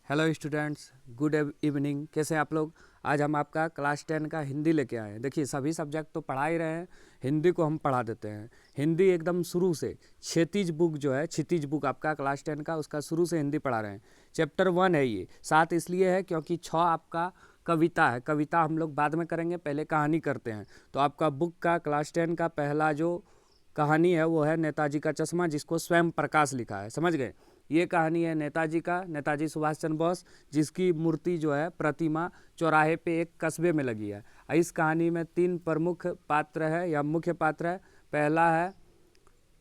Hello students, good evening. कैसे हैं आप लोग। आज हम आपका क्लास 10 का हिंदी लेके आए हैं। देखिए, सभी सब्जेक्ट तो पढ़ा ही रहे हैं, हिंदी को हम पढ़ा देते हैं। हिंदी एकदम शुरू से क्षितिज बुक जो है, क्षितिज बुक आपका क्लास 10 का, उसका शुरू से हिंदी पढ़ा रहे हैं। चैप्टर 1 है ये। 7 इसलिए है क्योंकि 6 आपका कविता है। कविता हम लोग बाद में करेंगे, पहले कहानी करते हैं। तो आपका बुक का क्लास 10 का पहला जो कहानी है वो है नेताजी का चश्मा, जिसको स्वयं प्रकाश लिखा है। समझ गए। ये कहानी है नेताजी का, नेताजी सुभाष चंद्र बोस, जिसकी मूर्ति जो है, प्रतिमा चौराहे पे एक कस्बे में लगी है। इस कहानी में 3 प्रमुख पात्र है या मुख्य पात्र है। पहला है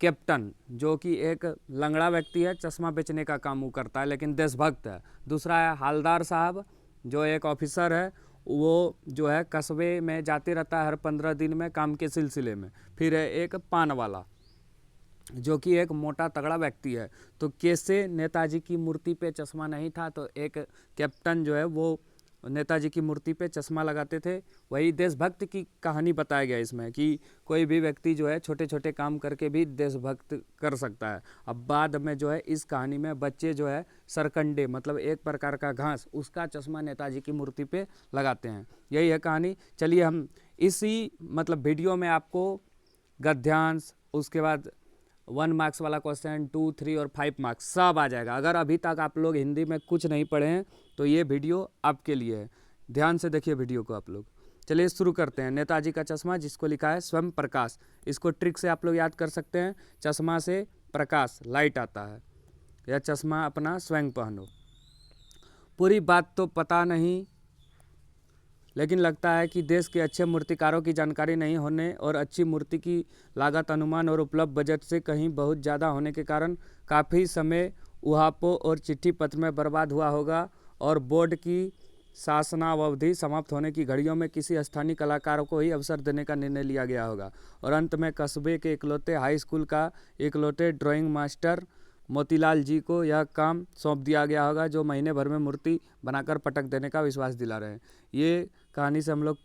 कैप्टन, जो कि एक लंगड़ा व्यक्ति है, चश्मा बेचने का काम वो करता है लेकिन देशभक्त है। दूसरा है हालदार साहब, जो एक ऑफिसर है, वो जो है कस्बे में जाते रहता है हर 15 दिन में काम के सिलसिले में। फिर है एक पान वाला, जो कि एक मोटा तगड़ा व्यक्ति है। तो कैसे नेताजी की मूर्ति पे चश्मा नहीं था, तो एक कैप्टन जो है वो नेताजी की मूर्ति पे चश्मा लगाते थे। वही देशभक्त की कहानी बताया गया इसमें, कि कोई भी व्यक्ति जो है छोटे छोटे काम करके भी देशभक्त कर सकता है। अब बाद में जो है इस कहानी में बच्चे जो है सरकंडे, मतलब एक प्रकार का घास, उसका चश्मा नेताजी की मूर्ति पे लगाते हैं। यही है कहानी। चलिए हम इसी मतलब वीडियो में आपको गद्यांश, उसके बाद 1 मार्क्स वाला क्वेश्चन, 2, 3 और 5 मार्क्स सब आ जाएगा। अगर अभी तक आप लोग हिंदी में कुछ नहीं पढ़े हैं तो ये वीडियो आपके लिए है। ध्यान से देखिए वीडियो को आप लोग। चलिए शुरू करते हैं। नेताजी का चश्मा, जिसको लिखा है स्वयं प्रकाश। इसको ट्रिक से आप लोग याद कर सकते हैं। चश्मा से प्रकाश, लाइट आता है। यह चश्मा अपना स्वयं पहनो। पूरी बात तो पता नहीं, लेकिन लगता है कि देश के अच्छे मूर्तिकारों की जानकारी नहीं होने और अच्छी मूर्ति की लागत अनुमान और उपलब्ध बजट से कहीं बहुत ज़्यादा होने के कारण काफ़ी समय उहापों और चिट्ठी पत्र में बर्बाद हुआ होगा, और बोर्ड की शासनावधि समाप्त होने की घड़ियों में किसी स्थानीय कलाकारों को ही अवसर देने का निर्णय लिया गया होगा, और अंत में कस्बे के इकलौते हाई स्कूल का इकलौते ड्राइंग मास्टर मोतीलाल जी को यह काम सौंप दिया गया होगा, जो महीने भर में मूर्ति बनाकर पटक देने का विश्वास दिला रहे हैं। ये कहानी से हम लोग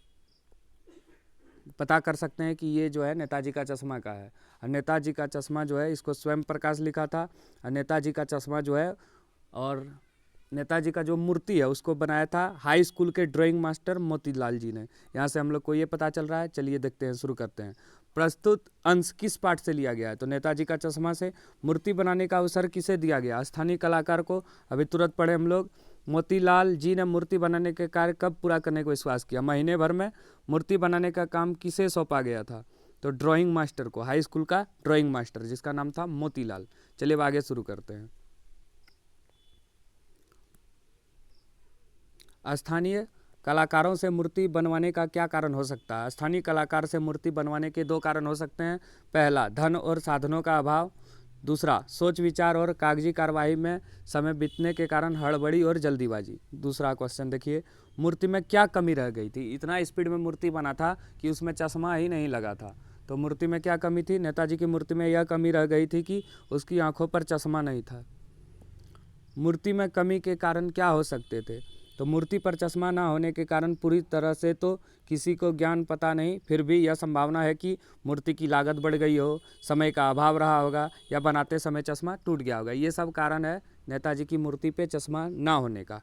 पता कर सकते हैं कि ये जो है नेताजी का चश्मा का है। और नेताजी का चश्मा जो है, इसको स्वयं प्रकाश लिखा था। और नेताजी का चश्मा जो है, और नेताजी का जो मूर्ति है उसको बनाया था हाई स्कूल के ड्राइंग मास्टर मोतीलाल जी ने। यहाँ से हम लोग को ये पता चल रहा है। चलिए देखते हैं, शुरू करते हैं। प्रस्तुत अंश किस पाठ से लिया गया है, तो नेताजी का चश्मा से। मूर्ति बनाने का अवसर किसे दिया गया, स्थानीय कलाकार को। अभी तुरंत पढ़े हम लोग। मोतीलाल जी ने मूर्ति बनाने के कार्य कब पूरा करने को विश्वास किया, महीने भर में। मूर्ति बनाने का काम किसे सौंपा गया था, तो ड्राइंग मास्टर को, हाई स्कूल का ड्राइंग मास्टर, जिसका नाम था मोतीलाल। चलिए अब आगे शुरू करते हैं। स्थानीय कलाकारों से मूर्ति बनवाने का क्या कारण हो सकता है। स्थानीय कलाकार से मूर्ति बनवाने के 2 कारण हो सकते हैं। पहला, धन और साधनों का अभाव। दूसरा, सोच विचार और कागजी कार्रवाई में समय बीतने के कारण हड़बड़ी और जल्दीबाजी। दूसरा क्वेश्चन देखिए, मूर्ति में क्या कमी रह गई थी। इतना स्पीड में मूर्ति बना था कि उसमें चश्मा ही नहीं लगा था। तो मूर्ति में क्या कमी थी, नेताजी की मूर्ति में यह कमी रह गई थी कि उसकी आंखों पर चश्मा नहीं था। मूर्ति में कमी के कारण क्या हो सकते थे, तो मूर्ति पर चश्मा ना होने के कारण पूरी तरह से तो किसी को ज्ञान पता नहीं, फिर भी यह संभावना है कि मूर्ति की लागत बढ़ गई हो, समय का अभाव रहा होगा, या बनाते समय चश्मा टूट गया होगा। ये सब कारण है नेताजी की मूर्ति पे चश्मा ना होने का।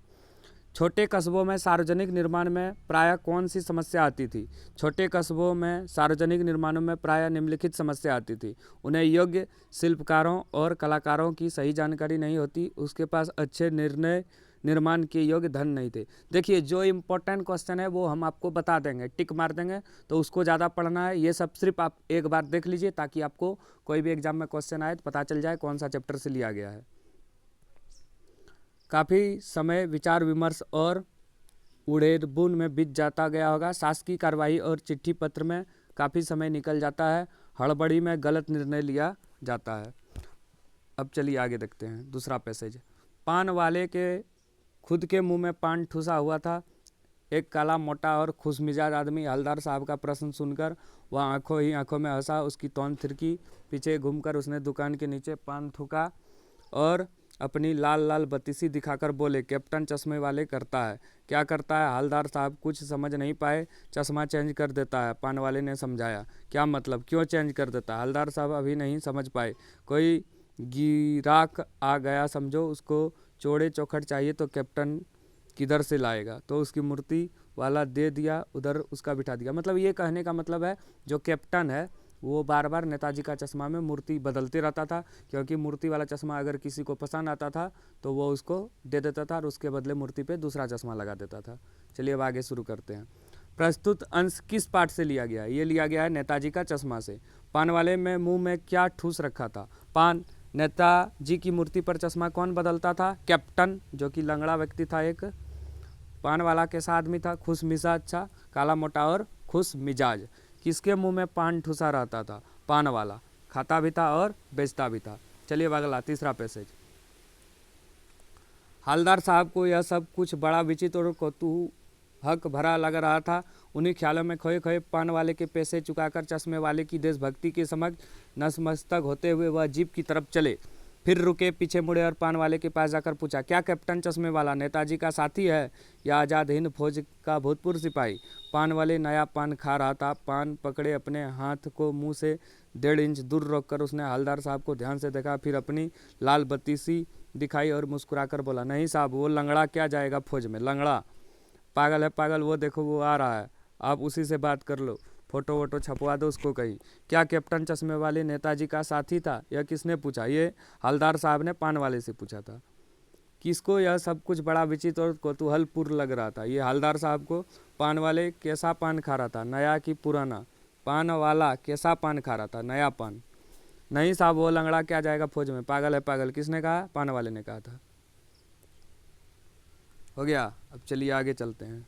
छोटे कस्बों में सार्वजनिक निर्माण में प्रायः कौन सी समस्या आती थी। छोटे कस्बों में सार्वजनिक निर्माणों में प्रायः निम्नलिखित समस्या आती थी। उन्हें योग्य शिल्पकारों और कलाकारों की सही जानकारी नहीं होती। उसके पास अच्छे निर्माण के योग्य धन नहीं थे। देखिए, जो इम्पोर्टेंट क्वेश्चन है वो हम आपको बता देंगे, टिक मार देंगे, तो उसको ज़्यादा पढ़ना है। ये सब सिर्फ आप एक बार देख लीजिए, ताकि आपको कोई भी एग्जाम में क्वेश्चन आए तो पता चल जाए कौन सा चैप्टर से लिया गया है। काफ़ी समय विचार विमर्श और उड़ेदबुन में बीत जाता गया होगा। शासकीय कार्रवाई और चिट्ठी पत्र में काफ़ी समय निकल जाता है। हड़बड़ी में गलत निर्णय लिया जाता है। अब चलिए आगे देखते हैं दूसरा पैसेज। पान वाले के खुद के मुंह में पान ठूसा हुआ था। एक काला मोटा और खुशमिजाज आदमी हलदार साहब का प्रश्न सुनकर वह आंखों ही आंखों में हंसा। उसकी तौन थिरकी। पीछे घूमकर उसने दुकान के नीचे पान थूका और अपनी लाल लाल बत्तीसी दिखाकर बोले, कैप्टन चश्मे वाले करता है। क्या करता है, हलदार साहब कुछ समझ नहीं पाए। चश्मा चेंज कर देता है, पान वाले ने समझाया। क्या मतलब, क्यों चेंज कर देता है, हलदार साहब अभी नहीं समझ पाए। कोई गिराक आ गया समझो, उसको चौड़े चौखट चाहिए तो कैप्टन किधर से लाएगा, तो उसकी मूर्ति वाला दे दिया, उधर उसका बिठा दिया। मतलब ये कहने का मतलब है जो कैप्टन है वो बार बार नेताजी का चश्मा में मूर्ति बदलते रहता था, क्योंकि मूर्ति वाला चश्मा अगर किसी को पसंद आता था तो वो उसको दे देता था और उसके बदले मूर्ति पे दूसरा चश्मा लगा देता था। चलिए अब आगे शुरू करते हैं। प्रस्तुत अंश किस पाठ से लिया गया है? ये लिया गया है नेताजी का चश्मा से। पान वाले में मुंह में क्या ठूस रखा था? पान। नेताजी की मूर्ति पर चश्मा कौन बदलता था? कैप्टन, जो कि लंगड़ा व्यक्ति था एक। पान वाला कैसा आदमी था? खुश मिजाज, अच्छा, काला मोटा और खुश मिजाज। किसके मुंह में पान ठूसा रहता था? पान वाला। खाता भी था और बेचता भी था। चलिए अगला तीसरा पैसेज। हवलदार साहब को यह सब कुछ बड़ा विचित्र और कौतूहक भरा लग रहा था। उन्हीं ख्यालों में खोए खोए पान वाले के पैसे चुकाकर चश्मे वाले की देशभक्ति के समक्ष नतमस्तक होते हुए वह जीप की तरफ चले। फिर रुके, पीछे मुड़े और पान वाले के पास जाकर पूछा, क्या कैप्टन चश्मे वाला नेताजी का साथी है या आज़ाद हिंद फौज का भूतपूर्व सिपाही? पान वाले नया पान खा रहा था। पान पकड़े अपने हाथ को मुंह से 1.5 इंच दूर रोककर उसने हवलदार साहब को ध्यान से देखा, फिर अपनी लाल बत्ती सी दिखाई और मुस्कुराकर बोला, नहीं साहब, वो लंगड़ा क्या जाएगा फौज में? लंगड़ा पागल है पागल, वो देखो वो आ रहा है, आप उसी से बात कर लो, फोटो वोटो छपवा दो उसको कहीं। क्या कैप्टन चश्मे वाले नेताजी का साथी था? यह किसने पूछा? ये हवलदार साहब ने पान वाले से पूछा था। किसको यह सब कुछ बड़ा विचित्र और कौतूहलपूर्ण लग रहा था? ये हवलदार साहब को। पान वाले कैसा पान खा रहा था, नया कि पुराना? पान वाला कैसा पान खा रहा था, नया पान। नहीं साहब, वो लंगड़ा क्या जाएगा फौज में, पागल है पागल। किसने कहा? पान वाले ने कहा था। हो गया। अब चलिए आगे चलते हैं।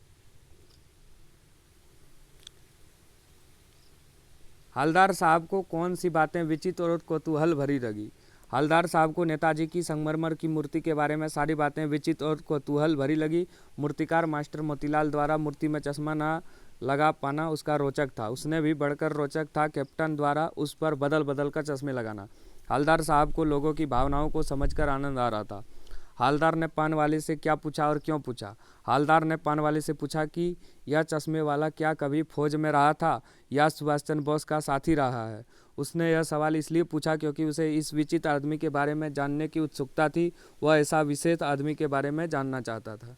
हवलदार साहब को कौन सी बातें विचित्र और कौतूहल भरी लगी? हवलदार साहब को नेताजी की संगमरमर की मूर्ति के बारे में सारी बातें विचित्र और कौतूहल भरी लगी। मूर्तिकार मास्टर मोतीलाल द्वारा मूर्ति में चश्मा न लगा पाना उसका रोचक था। उसने भी बढ़कर रोचक था कैप्टन द्वारा उस पर बदल बदल कर चश्मे लगाना। हवलदार साहब को लोगों की भावनाओं को समझकर आनंद आ रहा था। हवलदार ने पान वाले से क्या पूछा और क्यों पूछा? हवलदार ने पान वाले से पूछा कि यह चश्मे वाला क्या कभी फौज में रहा था या सुभाष चंद्र बोस का साथी रहा है? उसने यह सवाल इसलिए पूछा क्योंकि उसे इस विचित्र आदमी के बारे में जानने की उत्सुकता थी। वह ऐसा विशेष आदमी के बारे में जानना चाहता था।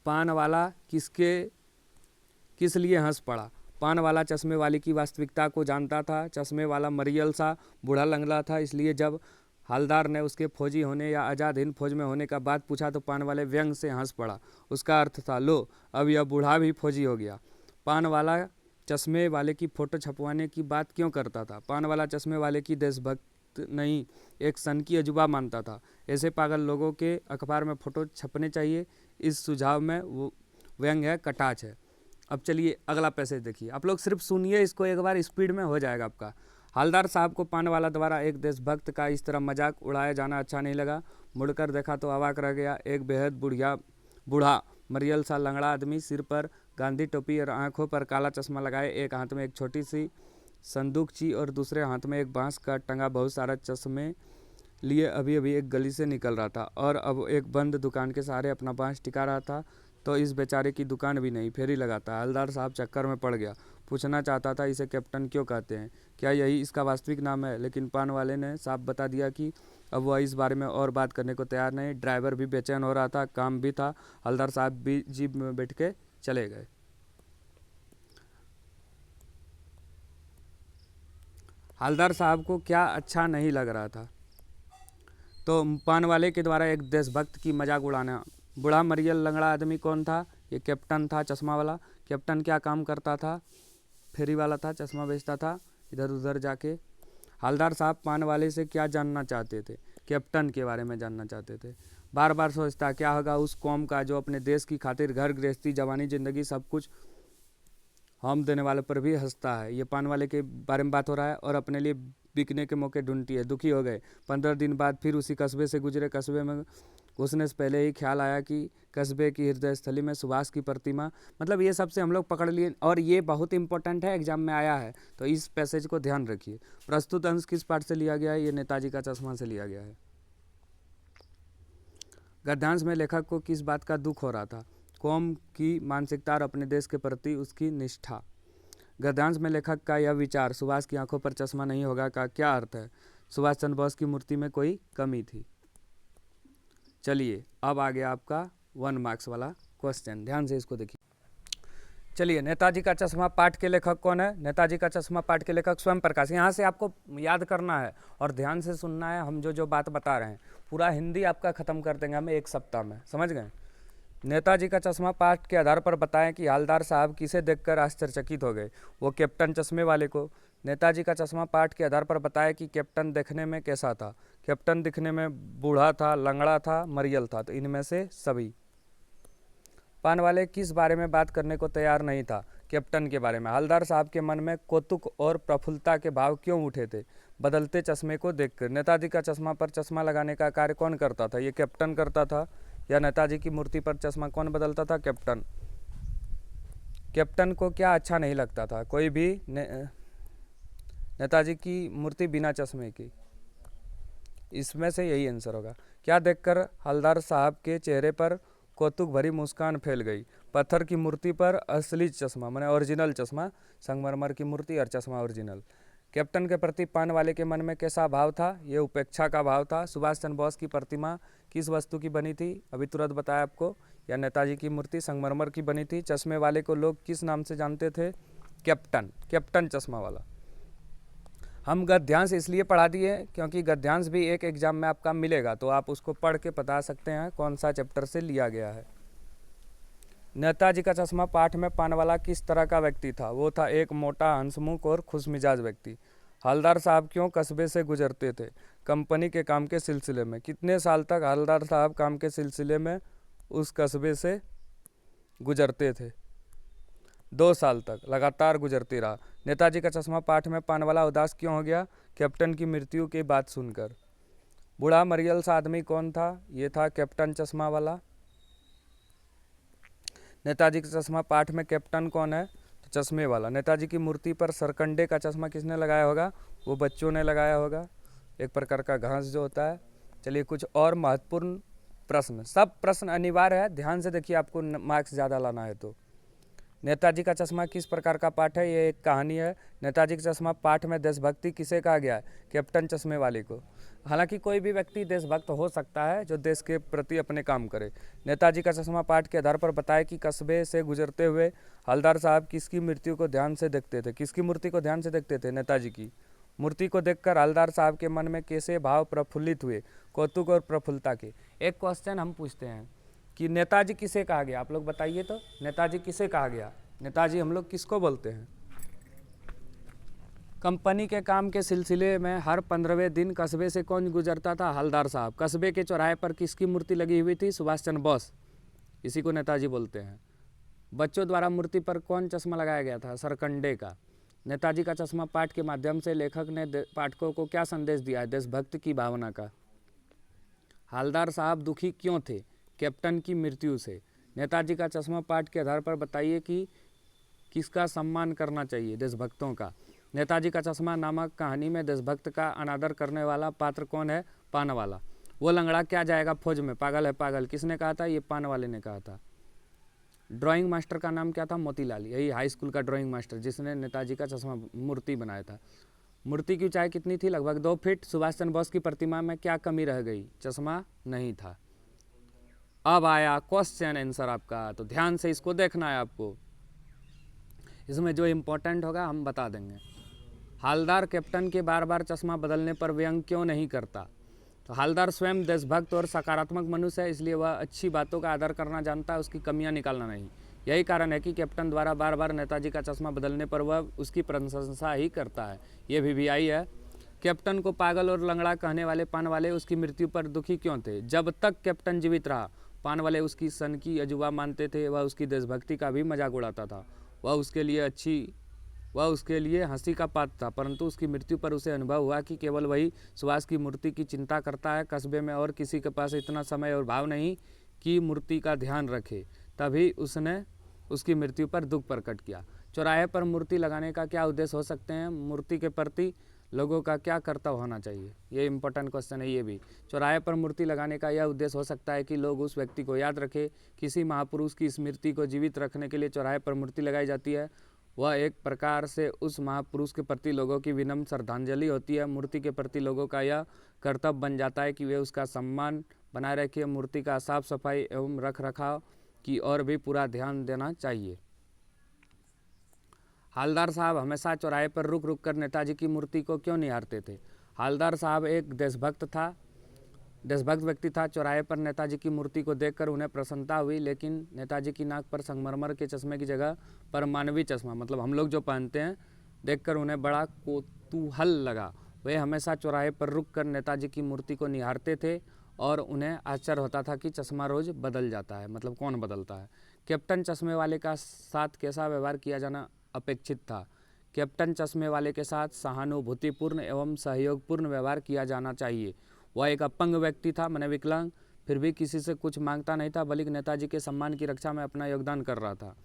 पान वाला किस लिए हंस पड़ा? पान वाला चश्मे वाले की वास्तविकता को जानता था। चश्मे वाला मरियल सा बूढ़ा लंगड़ा था, इसलिए जब हवलदार ने उसके फौजी होने या आज़ाद हिंद फौज में होने का बात पूछा तो पान वाले व्यंग से हंस पड़ा। उसका अर्थ था, लो अब यह बूढ़ा भी फौजी हो गया। पान वाला चश्मे वाले की फ़ोटो छपवाने की बात क्यों करता था? पान वाला चश्मे वाले की देशभक्त नहीं, एक सन की अजूबा मानता था। ऐसे पागल लोगों के अखबार में फ़ोटो छपने चाहिए। इस सुझाव में वो व्यंग है, कटाक्ष है। अब चलिए अगला पैसेज देखिए। आप लोग सिर्फ सुनिए इसको, एक बार स्पीड में हो जाएगा आपका। हवलदार साहब को पान वाला द्वारा एक देशभक्त का इस तरह मजाक उड़ाया जाना अच्छा नहीं लगा। मुड़कर देखा तो अवाक रह गया। एक बेहद बूढ़ा मरियल सा लंगड़ा आदमी, सिर पर गांधी टोपी और आंखों पर काला चश्मा लगाए, एक हाथ में एक छोटी सी संदूकची और दूसरे हाथ में एक बांस का टंगा बहुत सारा चश्मे लिए अभी अभी एक गली से निकल रहा था और अब एक बंद दुकान के सहारे अपना बांस टिका रहा था। तो इस बेचारे की दुकान भी नहीं, फेरी लगाता। हवलदार साहब चक्कर में पड़ गया। पूछना चाहता था इसे कैप्टन क्यों कहते हैं, क्या यही इसका वास्तविक नाम है? लेकिन पान वाले ने साफ बता दिया कि अब वह इस बारे में और बात करने को तैयार नहीं। ड्राइवर भी बेचैन हो रहा था, काम भी था। हवलदार साहब भी जीप में बैठ के चले गए। हवलदार साहब को क्या अच्छा नहीं लग रहा था? तो पान वाले के द्वारा एक देशभक्त की मजाक उड़ाना। बूढ़ा मरियल लंगड़ा आदमी कौन था? ये कैप्टन था, चश्मा वाला। कैप्टन क्या काम करता था? फेरी वाला था, चश्मा बेचता था इधर उधर जाके। हवलदार साहब पान वाले से क्या जानना चाहते थे? कैप्टन के बारे में जानना चाहते थे। बार बार सोचता क्या होगा उस कौम का जो अपने देश की खातिर घर गृहस्थी जवानी जिंदगी सब कुछ हम देने वाले पर भी हंसता है। ये पान वाले के बारे में बात हो रहा है और अपने लिए बिकने के मौके ढूंढती है। दुखी हो गए। 15 दिन बाद फिर उसी कस्बे से गुजरे। कस्बे में घुसने से पहले ही ख्याल आया कि कस्बे की हृदय स्थली में सुभाष की प्रतिमा। मतलब ये सबसे हम लोग पकड़ लिए और ये बहुत इंपॉर्टेंट है, एग्जाम में आया है, तो इस पैसेज को ध्यान रखिए। प्रस्तुत अंश किस पाठ से लिया गया है? ये नेताजी का चश्मा से लिया गया है। गद्यांश में लेखक को किस बात का दुख हो रहा था? कौम की मानसिकता और अपने देश के प्रति उसकी निष्ठा। गद्यांश में लेखक का यह विचार सुभाष की आंखों पर चश्मा नहीं होगा का क्या अर्थ है? सुभाष चंद्र बोस की मूर्ति में कोई कमी थी। चलिए अब आ गया आपका 1 मार्क्स वाला क्वेश्चन, ध्यान से इसको देखिए। चलिए, नेताजी का चश्मा पाठ के लेखक कौन है? नेताजी का चश्मा पाठ के लेखक स्वयं प्रकाश। यहाँ से आपको याद करना है और ध्यान से सुनना है। हम जो बात बता रहे हैं पूरा हिंदी आपका ख़त्म कर देंगे हम 1 सप्ताह में, समझ गए? नेताजी का चश्मा पाठ के आधार पर बताएं कि हवलदार साहब किसे देखकर आश्चर्यचकित हो गए। वो कैप्टन चश्मे वाले को। नेताजी का चश्मा पाठ के आधार पर बताएं कि कैप्टन देखने में कैसा था। कैप्टन दिखने में बूढ़ा था, लंगड़ा था, मरियल था। तो इनमें से सभी। पान वाले किस बारे में बात करने को तैयार नहीं था? कैप्टन के बारे में। हवलदार साहब के मन में कौतुक और प्रफुल्लता के भाव क्यों उठे थे? बदलते चश्मे को देखकर। नेताजी का चश्मा पर चश्मा लगाने का कार्य कौन करता था? ये कैप्टन करता था। या नेताजी की मूर्ति पर चश्मा कौन बदलता था? कैप्टन। कैप्टन को क्या अच्छा नहीं लगता था? कोई भी नेताजी की मूर्ति बिना चश्मे की। इसमें से यही आंसर होगा। क्या देखकर हवलदार साहब के चेहरे पर कौतुक भरी मुस्कान फैल गई? पत्थर की मूर्ति पर असली चश्मा, माने ओरिजिनल चश्मा, संगमरमर की मूर्ति और चश्मा ओरिजिनल। कैप्टन के प्रति पान वाले के मन में कैसा भाव था? ये उपेक्षा का भाव था। सुभाष चंद्र बोस की प्रतिमा किस वस्तु की बनी थी? अभी तुरंत बताया आपको। या नेताजी की मूर्ति संगमरमर की बनी थी। चश्मे वाले को लोग किस नाम से जानते थे? कैप्टन। कैप्टन चश्मा वाला। हम गद्यांश इसलिए पढ़ा दिए क्योंकि गद्यांश भी एक एग्जाम में आपका मिलेगा, तो आप उसको पढ़ के बता सकते हैं कौन सा चैप्टर से लिया गया है। नेताजी का चश्मा पाठ में पान वाला किस तरह का व्यक्ति था? वो था एक मोटा, हंसमुख और खुशमिजाज व्यक्ति। हवलदार साहब क्यों कस्बे से गुजरते थे? कंपनी के काम के सिलसिले में। कितने साल तक हवलदार साहब काम के सिलसिले में उस कस्बे से गुजरते थे? 2 साल तक लगातार गुजरती रहा। नेताजी का चश्मा पाठ में पान वाला उदास क्यों हो गया? कैप्टन की मृत्यु की बात सुनकर। बूढ़ा मरियल सा आदमी कौन था? ये था कैप्टन चश्मा वाला। नेताजी का चश्मा पाठ में कैप्टन कौन है? तो चश्मे वाला। नेताजी की मूर्ति पर सरकंडे का चश्मा किसने लगाया होगा? वो बच्चों ने लगाया होगा, एक प्रकार का घास जो होता है। चलिए कुछ और महत्वपूर्ण प्रश्न, सब प्रश्न अनिवार्य है, ध्यान से देखिए आपको मार्क्स ज़्यादा लाना है तो। नेताजी का चश्मा किस प्रकार का पाठ है? ये एक कहानी है। नेताजी का चश्मा पाठ में देशभक्ति किसे कहा गया है? कैप्टन चश्मे वाले को। हालांकि कोई भी व्यक्ति देशभक्त हो सकता है जो देश के प्रति अपने काम करे। नेताजी का चश्मा पाठ के आधार पर बताए कि कस्बे से गुजरते हुए हवलदार साहब किसकी मृत्यु को ध्यान से देखते थे? किसकी मूर्ति को ध्यान से देखते थे? नेताजी की मूर्ति को देखकर हवलदार साहब के मन में कैसे भाव प्रफुल्लित हुए? कौतुक और प्रफुल्लता के। एक क्वेश्चन हम पूछते हैं कि नेताजी किसे कहा गया? आप लोग बताइए तो, नेताजी किसे कहा गया? नेताजी हम लोग किसको बोलते हैं? कंपनी के काम के सिलसिले में हर 15वें दिन कस्बे से कौन गुजरता था? हवलदार साहब। कस्बे के चौराहे पर किसकी मूर्ति लगी हुई थी? सुभाष चंद्र बोस। इसी को नेताजी बोलते हैं। बच्चों द्वारा मूर्ति पर कौन चश्मा लगाया गया था? सरकंडे का। नेताजी का चश्मा पाठ के माध्यम से लेखक ने पाठकों को क्या संदेश दिया है? देशभक्ति की भावना का। हवलदार साहब दुखी क्यों थे? कैप्टन की मृत्यु से। नेताजी का चश्मा पाठ के आधार पर बताइए कि किसका सम्मान करना चाहिए? देशभक्तों का। नेताजी का चश्मा नामक कहानी में देशभक्त का अनादर करने वाला पात्र कौन है? पान वाला। वो लंगड़ा क्या जाएगा फौज में? पागल है पागल। किसने कहा था? ये पान वाले ने कहा था। ड्राइंग मास्टर का नाम क्या था? मोतीलाल। यही हाई स्कूल का ड्राइंग मास्टर जिसने नेताजी का चश्मा मूर्ति बनाया था। मूर्ति की ऊंचाई कितनी थी? लगभग 2 फीट। सुभाष चंद्र बोस की प्रतिमा में क्या कमी रह गई? चश्मा नहीं था। अब आया क्वेश्चन आंसर आपका, तो ध्यान से इसको देखना है आपको। इसमें जो इम्पोर्टेंट होगा हम बता देंगे। हवलदार कैप्टन के बार बार चश्मा बदलने पर व्यंग क्यों नहीं करता? तो हवलदार स्वयं देशभक्त और सकारात्मक मनुष्य है, इसलिए वह अच्छी बातों का आदर करना जानता है, उसकी कमियां निकालना नहीं। यही कारण है कि कैप्टन द्वारा बार बार नेताजी का चश्मा बदलने पर वह उसकी प्रशंसा ही करता है। ये भी आई है। कैप्टन को पागल और लंगड़ा कहने वाले पान वाले उसकी मृत्यु पर दुखी क्यों थे? जब तक कैप्टन जीवित रहा पान वाले उसकी सन की अजूबा मानते थे। वह उसकी देशभक्ति का भी मजाक उड़ाता था। वह उसके लिए हंसी का पात्र था, परंतु उसकी मृत्यु पर उसे अनुभव हुआ कि केवल वही सुभाष की मूर्ति की चिंता करता है। कस्बे में और किसी के पास इतना समय और भाव नहीं कि मूर्ति का ध्यान रखे। तभी उसने उसकी मृत्यु पर दुख प्रकट किया। चौराहे पर मूर्ति लगाने का क्या उद्देश्य हो सकते हैं? मूर्ति के प्रति लोगों का क्या कर्तव्य होना चाहिए? ये इंपॉर्टेंट क्वेश्चन है। ये भी चौराहे पर मूर्ति लगाने का यह उद्देश्य हो सकता है कि लोग उस व्यक्ति को याद रखें। किसी महापुरुष की स्मृति को जीवित रखने के लिए चौराहे पर मूर्ति लगाई जाती है। वह एक प्रकार से उस महापुरुष के प्रति लोगों की विनम्र श्रद्धांजलि होती है। मूर्ति के प्रति लोगों का यह कर्तव्य बन जाता है कि वे उसका सम्मान बनाए रखिए। मूर्ति का साफ सफाई एवं रख रखाव की ओर भी पूरा ध्यान देना चाहिए। हालदार साहब हमेशा चौराहे पर रुक रुक कर नेताजी की मूर्ति को क्यों निहारते थे? हालदार साहब एक देशभक्त व्यक्ति था। चौराहे पर नेताजी की मूर्ति को देखकर उन्हें प्रसन्नता हुई, लेकिन नेताजी की नाक पर संगमरमर के चश्मे की जगह पर मानवीय चश्मा, मतलब हम लोग जो पहनते हैं, देखकर उन्हें बड़ा कौतूहल लगा। वे हमेशा चौराहे पर रुक कर नेताजी की मूर्ति को निहारते थे और उन्हें आश्चर्य होता था कि चश्मा रोज बदल जाता है, मतलब कौन बदलता है। कैप्टन चश्मे वाले का साथ कैसा व्यवहार किया जाना अपेक्षित था? कैप्टन चश्मे वाले के साथ सहानुभूतिपूर्ण एवं सहयोगपूर्ण व्यवहार किया जाना चाहिए। वह एक अपंग व्यक्ति था, माने विकलांग, फिर भी किसी से कुछ मांगता नहीं था, बल्कि नेताजी के सम्मान की रक्षा में अपना योगदान कर रहा था।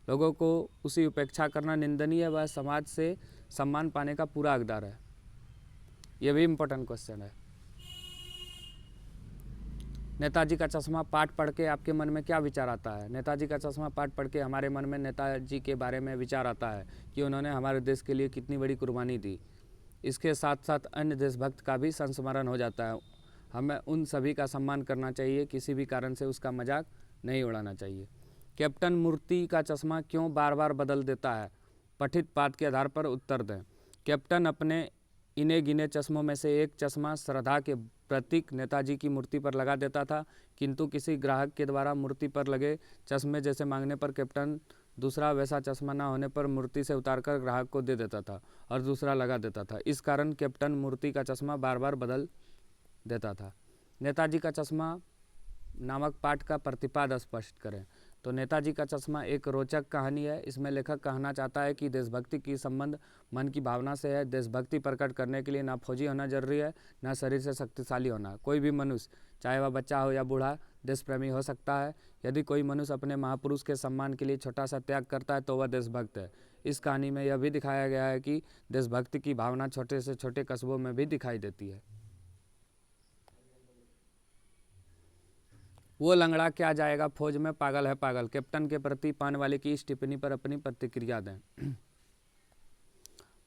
लोगों को उसी उपेक्षा करना निंदनीय है। वह समाज से सम्मान पाने का पूरा हकदार है। यह भी इम्पोर्टेंट क्वेश्चन है। नेताजी का चश्मा पाठ पढ़ के आपके मन में क्या विचार आता है? नेताजी का चश्मा पाठ पढ़ के हमारे मन में नेताजी के बारे में विचार आता है कि उन्होंने हमारे देश के लिए कितनी बड़ी कुर्बानी दी। इसके साथ साथ अन्य देशभक्त का भी संस्मरण हो जाता है। हमें उन सभी का सम्मान करना चाहिए, किसी भी कारण से उसका मजाक नहीं उड़ाना चाहिए। कैप्टन मूर्ति का चश्मा क्यों बार बार बदल देता है? पठित पाठ के आधार पर उत्तर दें। कैप्टन अपने इने गिने चश्मों में से एक चश्मा श्रद्धा के प्रतीक नेताजी की मूर्ति पर लगा देता था, किंतु किसी ग्राहक के द्वारा मूर्ति पर लगे चश्मे जैसे मांगने पर कैप्टन दूसरा वैसा चश्मा न होने पर मूर्ति से उतारकर ग्राहक को दे देता था और दूसरा लगा देता था। इस कारण कैप्टन मूर्ति का चश्मा बार बार बदल देता था। नेताजी का चश्मा नामक पाठ का प्रतिपाद स्पष्ट करें। तो नेताजी का चश्मा एक रोचक कहानी है। इसमें लेखक कहना चाहता है कि देशभक्ति की संबंध मन की भावना से है। देशभक्ति प्रकट करने के लिए ना फौजी होना जरूरी है, ना शरीर से शक्तिशाली होना। कोई भी मनुष्य, चाहे वह बच्चा हो या बूढ़ा, देश प्रेमी हो सकता है। यदि कोई मनुष्य अपने महापुरुष के सम्मान के लिए छोटा सा त्याग करता है तो वह देशभक्त है। इस कहानी में यह भी दिखाया गया है कि देशभक्ति की भावना छोटे से छोटे कस्बों में भी दिखाई देती है। वो लंगड़ा क्या जाएगा फौज में, पागल है पागल। कैप्टन के प्रति पानवाले की इस टिप्पणी पर अपनी प्रतिक्रिया दें।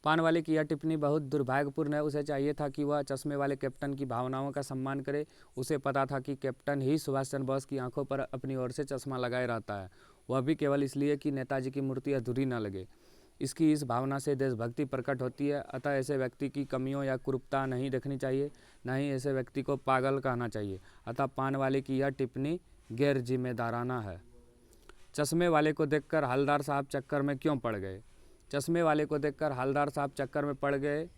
पानवाले की यह टिप्पणी बहुत दुर्भाग्यपूर्ण है। उसे चाहिए था कि वह चश्मे वाले कैप्टन की भावनाओं का सम्मान करे। उसे पता था कि कैप्टन ही सुभाष चंद्र बोस की आंखों पर अपनी ओर से चश्मा लगाए रहता है, वह भी केवल इसलिए कि नेताजी की मूर्ति अधूरी न लगे। इसकी इस भावना से देशभक्ति प्रकट होती है। अतः ऐसे व्यक्ति की कमियों या कुरूपता नहीं देखनी चाहिए, न ही ऐसे व्यक्ति को पागल कहना चाहिए। अतः पानवाले की यह टिप्पणी गैर जिम्मेदाराना है। चश्मे वाले को देखकर हवलदार साहब चक्कर में क्यों पड़ गए? चश्मे वाले को देखकर हवलदार साहब चक्कर में पड़ गए।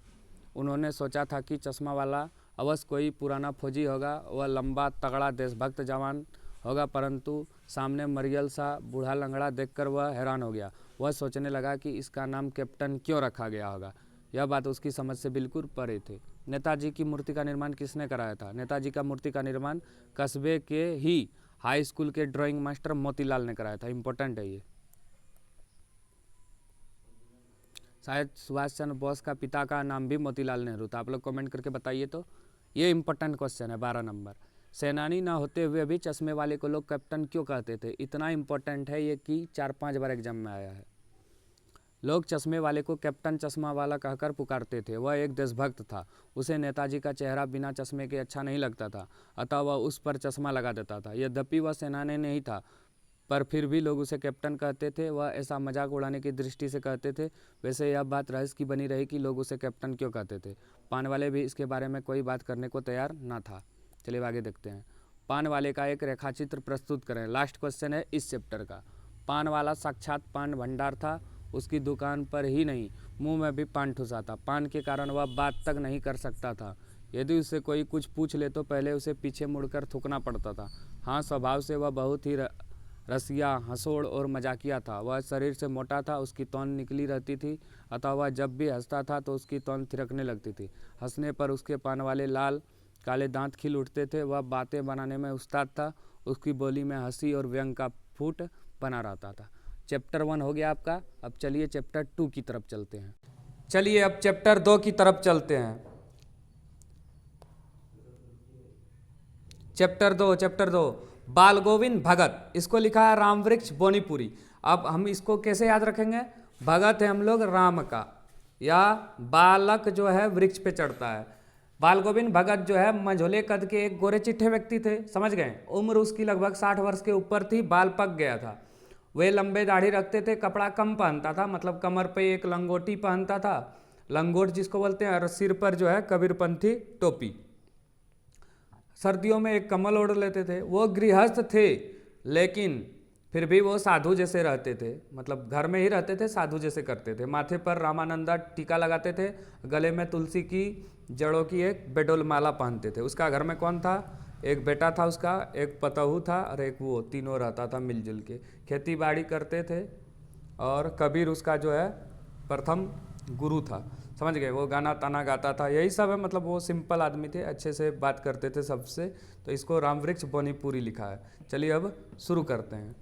उन्होंने सोचा था कि चश्मा वाला अवश्य कोई पुराना फौजी होगा, वह लंबा तगड़ा देशभक्त जवान होगा, परंतु सामने मरियल सा बूढ़ा लंगड़ा देखकर वह हैरान हो गया। वह सोचने लगा कि इसका नाम कैप्टन क्यों रखा गया होगा। यह बात उसकी समझ से बिल्कुल परे थी। नेताजी की मूर्ति का निर्माण किसने कराया था? नेताजी का मूर्ति का निर्माण कस्बे के ही हाई स्कूल के ड्राइंग मास्टर मोतीलाल ने कराया था। इम्पोर्टेंट है ये। शायद सुभाष चंद्र बोस का पिता का नाम भी मोतीलाल नेहरू था। आप लोग कमेंट करके बताइए। तो ये इम्पोर्टेंट क्वेश्चन है 12 नंबर। सेनानी ना होते हुए भी चश्मे वाले को लोग कैप्टन क्यों कहते थे? इतना इम्पोर्टेंट है ये कि 4-5 बार एग्जाम में आया है। लोग चश्मे वाले को कैप्टन चश्मा वाला कहकर पुकारते थे। वह एक देशभक्त था। उसे नेताजी का चेहरा बिना चश्मे के अच्छा नहीं लगता था, अतः वह उस पर चश्मा लगा देता था। यद्यपि वह सेनानी नहीं था, पर फिर भी लोग उसे कैप्टन कहते थे। वह ऐसा मजाक उड़ाने की दृष्टि से कहते थे। वैसे यह बात रहस्य की बनी रही कि लोग उसे कैप्टन क्यों कहते थे। पानवाले भी इसके बारे में कोई बात करने को तैयार न था। चलिए आगे देखते हैं। पान वाले का एक रेखाचित्र प्रस्तुत करें। लास्ट क्वेश्चन है इस चैप्टर का। पान वाला साक्षात पान भंडार था। उसकी दुकान पर ही नहीं, मुंह में भी पान ठुसा था। पान के कारण वह बात तक नहीं कर सकता था। यदि उससे कोई कुछ पूछ ले तो पहले उसे पीछे मुड़कर थूकना पड़ता था। हाँ, स्वभाव से वह बहुत ही रसिया, हंसोड़ और मजाकिया था। वह शरीर से मोटा था, उसकी तौन निकली रहती थी, अतः वह जब भी हंसता था तो उसकी तौन थिरकने लगती थी। हंसने पर उसके पान वाले लाल काले दांत खिल उठते थे। वह बातें बनाने में उस्ताद था। उसकी बोली में हंसी और व्यंग का फूट बना रहता था। चैप्टर 1 हो गया आपका। अब चलिए चैप्टर 2 की तरफ चलते हैं। चलिए अब चैप्टर 2 की तरफ चलते हैं। चैप्टर 2 बाल गोविंद भगत। इसको लिखा है रामवृक्ष बोनीपुरी। अब हम इसको कैसे याद रखेंगे? भगत है हम लोग राम का, या बालक जो है वृक्ष पे चढ़ता है। बाल गोविंद भगत जो है मंझोले कद के एक गोरे चिट्ठे व्यक्ति थे, समझ गए। उम्र उसकी लगभग 60 वर्ष के ऊपर थी, बाल पक गया था। वे लंबे दाढ़ी रखते थे, कपड़ा कम पहनता था, मतलब कमर पे एक लंगोटी पहनता था, लंगोट जिसको बोलते हैं, और सिर पर जो है कबीरपंथी टोपी। सर्दियों में एक कम्बल ओढ़ लेते थे। वो गृहस्थ थे, लेकिन फिर भी वो साधु जैसे रहते थे, मतलब घर में ही रहते थे, साधु जैसे करते थे। माथे पर रामानंदा टीका लगाते थे, गले में तुलसी की जड़ों की एक बेडोल माला पहनते थे। उसका घर में कौन था? एक बेटा था उसका, एक पतहू था और एक वो, तीनों रहता था मिलजुल के। खेती बाड़ी करते थे और कबीर उसका जो है प्रथम गुरु था, समझ गए। वो गाना ताना गाता था, यही सब है। मतलब वो सिंपल आदमी थे, अच्छे से बात करते थे सबसे। तो इसको रामवृक्ष बोनीपुरी लिखा है। चलिए अब शुरू करते हैं।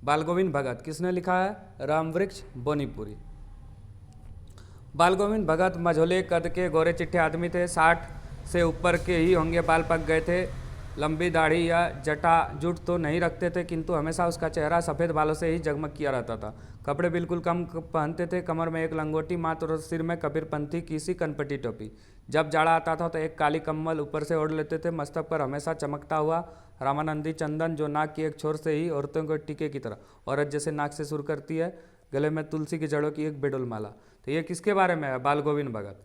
बाल गोविंद भगत किसने लिखा है? रामवृक्ष बोनीपुरी। बाल गोविंद भगत मझोले कद के गोरे चिट्ठे आदमी थे। 60 से ऊपर के ही होंगे, बाल पक गए थे। लंबी दाढ़ी या जटा जुट तो नहीं रखते थे, किंतु हमेशा उसका चेहरा सफ़ेद बालों से ही जगमग किया रहता था। कपड़े बिल्कुल कम पहनते थे, कमर में एक लंगोटी, मात्र और सिर में कबीरपंथी की सी कनपटी टोपी। जब जाड़ा आता था तो एक काली कम्बल ऊपर से ओढ़ लेते थे। मस्तक पर हमेशा चमकता हुआ रामानंदी चंदन, जो नाक की एक छोर से ही औरतों को टीके की तरह, औरत जैसे नाक से सुर करती है। गले में तुलसी की जड़ों की एक बेडोल माला। तो ये किसके बारे में है? बाल गोविंद भगत।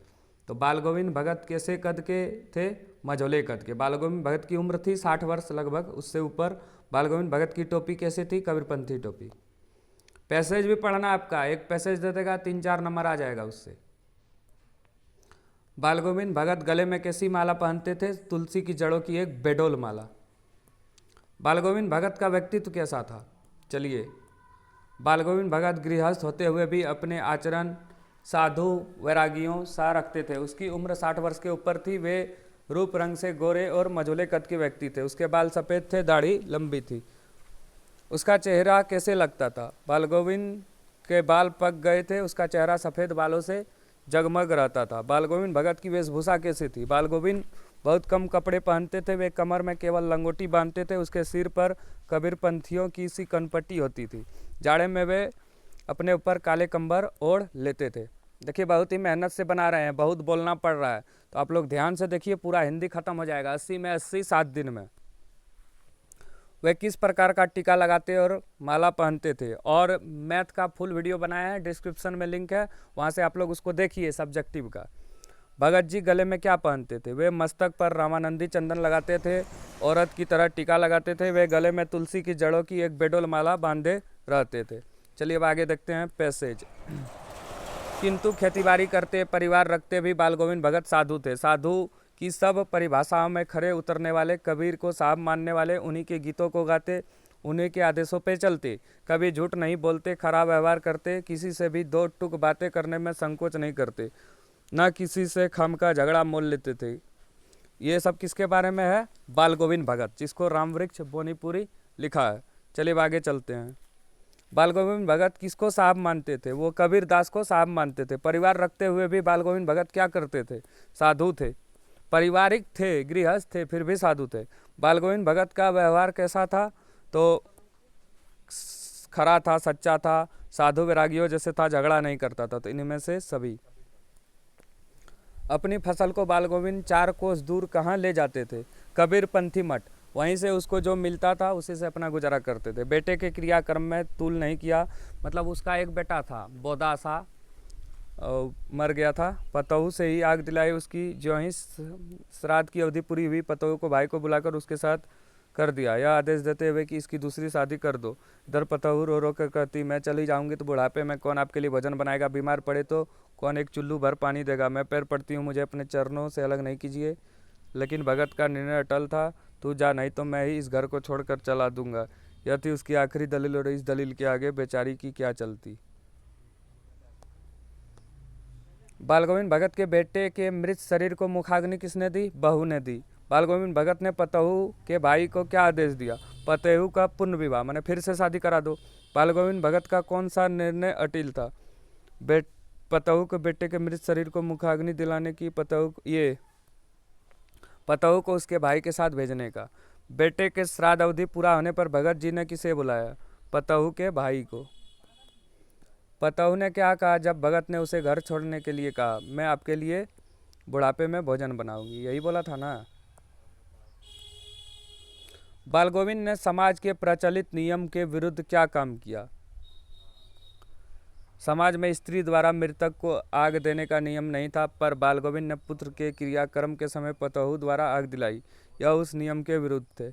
तो बाल गोविंद भगत कैसे कद के थे? मझोले कद के। बाल गोविंद भगत की उम्र थी 60 वर्ष लगभग, उससे ऊपर। बाल गोविंद भगत की टोपी कैसे थी? कबीरपंथी टोपी। पैसेज भी पढ़ना आपका, एक पैसेज दे देगा, 3-4 नंबर आ जाएगा उससे। बाल गोविंद भगत गले में कैसी माला पहनते थे? तुलसी की जड़ों की एक बेडोल माला। बाल गोविंद भगत का व्यक्तित्व कैसा था? चलिए, बाल गोविंद भगत गृहस्थ होते हुए भी अपने आचरण साधु वैरागियों सा रखते थे। उसकी उम्र 60 वर्ष के ऊपर थी। वे रूप रंग से गोरे और मझोले कद के व्यक्ति थे। उसके बाल सफ़ेद थे, दाढ़ी लंबी थी। उसका चेहरा कैसे लगता था? बाल गोविंद के बाल पक गए थे, उसका चेहरा सफ़ेद बालों से जगमग रहता था। बाल गोविंद भगत की वेशभूषा कैसी थी? बाल गोविंद बहुत कम कपड़े पहनते थे, वे कमर में केवल लंगोटी बांधते थे। उसके सिर पर कबीरपंथियों की सी कनपट्टी होती थी। जाड़े में वे अपने ऊपर काले कंबर ओढ़ लेते थे। देखिए, बहुत ही मेहनत से बना रहे हैं, बहुत बोलना पड़ रहा है, तो आप लोग ध्यान से देखिए, पूरा हिंदी खत्म हो जाएगा 80 में 80, 7 दिन में। वे किस प्रकार का टीका लगाते और माला पहनते थे, और मैथ का फुल वीडियो बनाया है, डिस्क्रिप्शन में लिंक है, वहाँ से आप लोग उसको देखिए, सब्जेक्टिव का। भगत जी गले में क्या पहनते थे? वे मस्तक पर रामानंदी चंदन लगाते थे, औरत की तरह टीका लगाते थे। वे गले में तुलसी की जड़ों की एक बेडोल माला बांधे रहते थे। चलिए अब आगे देखते हैं पैसेज। किंतु खेतीबाड़ी करते, परिवार रखते भी बाल गोविंद भगत साधु थे। साधु की सब परिभाषाओं में खरे उतरने वाले, कबीर को साहब मानने वाले, उन्हीं के गीतों को गाते, उन्हीं के आदेशों पे चलते, कभी झूठ नहीं बोलते, खराब व्यवहार करते, किसी से भी दो टुक बातें करने में संकोच नहीं करते, न किसी से खम का झगड़ा मोल लेते थे। ये सब किसके बारे में है? बाल गोविंद भगत, जिसको रामवृक्ष बोनीपुरी लिखा है। चलिए अब आगे चलते हैं। बाल गोविंद भगत किसको साहब मानते थे? वो कबीर दास को साहब मानते थे। परिवार रखते हुए भी बाल गोविंद भगत क्या करते थे? साधु थे, पारिवारिक थे, गृहस्थ थे, फिर भी साधु थे। बाल गोविंद भगत का व्यवहार कैसा था? तो खरा था, सच्चा था, साधु वैरागियों जैसे था, झगड़ा नहीं करता था। तो इनमें से सभी। अपनी फसल को बाल गोविंद 4 कोस दूर कहाँ ले जाते थे? कबीरपंथी मठ। वहीं से उसको जो मिलता था उसी से अपना गुजारा करते थे। बेटे के क्रियाक्रम में तूल नहीं किया, मतलब उसका एक बेटा था, बोदा सा, मर गया था। पतहू से ही आग दिलाई उसकी। जो ही श्राद्ध की अवधि पूरी हुई, पतहू को भाई को बुलाकर उसके साथ कर दिया, यह आदेश देते हुए कि इसकी दूसरी शादी कर दो। इधर पतहू रो रो कर कहती, मैं चली जाऊंगी तो बुढ़ापे में कौन आपके लिए भोजन बनाएगा? बीमार पड़े तो कौन एक चुल्लू भर पानी देगा? मैं पैर पड़ती हूँ, मुझे अपने चरणों से अलग नहीं कीजिए। लेकिन भगत का निर्णय अटल था, तू जा, नहीं तो मैं ही इस घर को छोड़कर चला दूंगा। यह थी उसकी आखिरी दलील, और इस दलील के आगे बेचारी की क्या चलती। बाल गोविंद भगत के बेटे के मृत शरीर को मुखाग्नि किसने दी? बहू ने दी। बाल गोविंद भगत ने पतहू के भाई को क्या आदेश दिया? पतहू का पुनः विवाह, मैंने फिर से शादी करा दो। बाल गोविंद भगत का कौन सा निर्णय अटिल था? पतहू के बेटे के मृत शरीर को मुखाग्नि दिलाने की, पतहू को उसके भाई के साथ भेजने का। बेटे के श्राद्ध अवधि पूरा होने पर भगत जी ने किसे बुलाया? पतहू के भाई को। पतहू ने क्या कहा जब भगत ने उसे घर छोड़ने के लिए कहा? मैं आपके लिए बुढ़ापे में भोजन बनाऊंगी, यही बोला था ना। बाल गोविंद ने समाज के प्रचलित नियम के विरुद्ध क्या काम किया? समाज में स्त्री द्वारा मृतक को आग देने का नियम नहीं था, पर बाल गोविंद ने पुत्र के क्रियाक्रम के समय पतहू द्वारा आग दिलाई, यह उस नियम के विरुद्ध थे।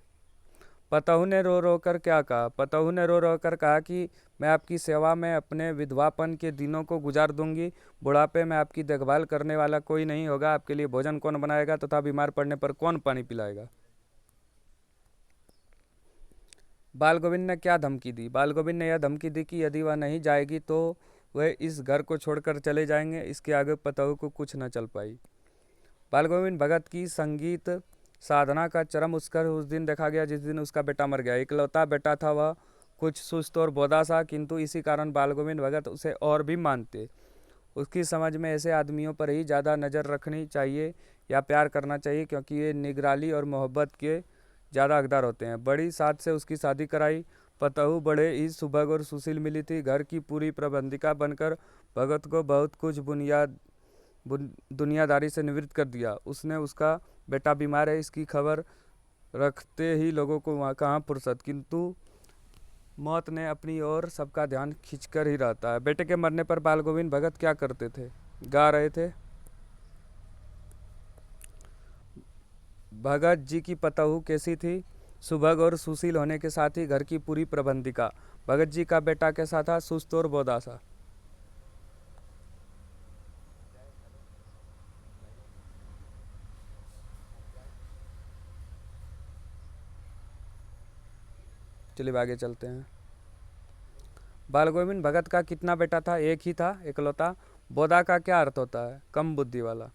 पतहू ने रो रो कर क्या कहा? पतहू ने रो रो कर कहा कि मैं आपकी सेवा में अपने विधवापन के दिनों को गुजार दूंगी, बुढ़ापे में आपकी देखभाल करने वाला कोई नहीं होगा, आपके लिए भोजन कौन बनाएगा तथा बीमार पड़ने पर कौन पानी पिलाएगा। बाल गोविंद ने क्या धमकी दी? बाल गोविंद ने यह धमकी दी कि यदि वह नहीं जाएगी तो वह इस घर को छोड़कर चले जाएंगे। इसके आगे पतहू को कुछ न चल पाई। बाल गोविंद भगत की संगीत साधना का चरम उत्कर्ष उस दिन देखा गया जिस दिन उसका बेटा मर गया। इकलौता बेटा था वह, कुछ सुस्त और बोदा सा, किंतु इसी कारण बाल गोविंद भगत उसे और भी मानते। उसकी समझ में ऐसे आदमियों पर ही ज़्यादा नज़र रखनी चाहिए या प्यार करना चाहिए, क्योंकि ये निगरानी और मोहब्बत के ज़्यादा हकदार होते हैं। बड़ी साथ से उसकी शादी कराई। पतहू बड़े ही सुभग और सुशील मिली थी। घर की पूरी प्रबंधिका बनकर भगत को बहुत कुछ दुनियादारी से निवृत्त कर दिया। उसने उसका बेटा बीमार है इसकी खबर रखते ही लोगों को वहाँ कहाँ फुर्सत, किंतु मौत ने अपनी ओर सबका ध्यान खींचकर ही रहता है। बेटे के मरने पर बाल गोविंद भगत क्या करते थे? गा रहे थे। भगत जी की पतहू कैसी थी? सुभग और सुशील होने के साथ ही घर की पूरी प्रबंधिका। भगत जी का बेटा कैसा था? सुस्त और बोदा सा। चलिए आगे चलते हैं। बाल गोविंद भगत का कितना बेटा था? एक ही था, इकलौता। बोदा का क्या अर्थ होता है? कम बुद्धि वाला।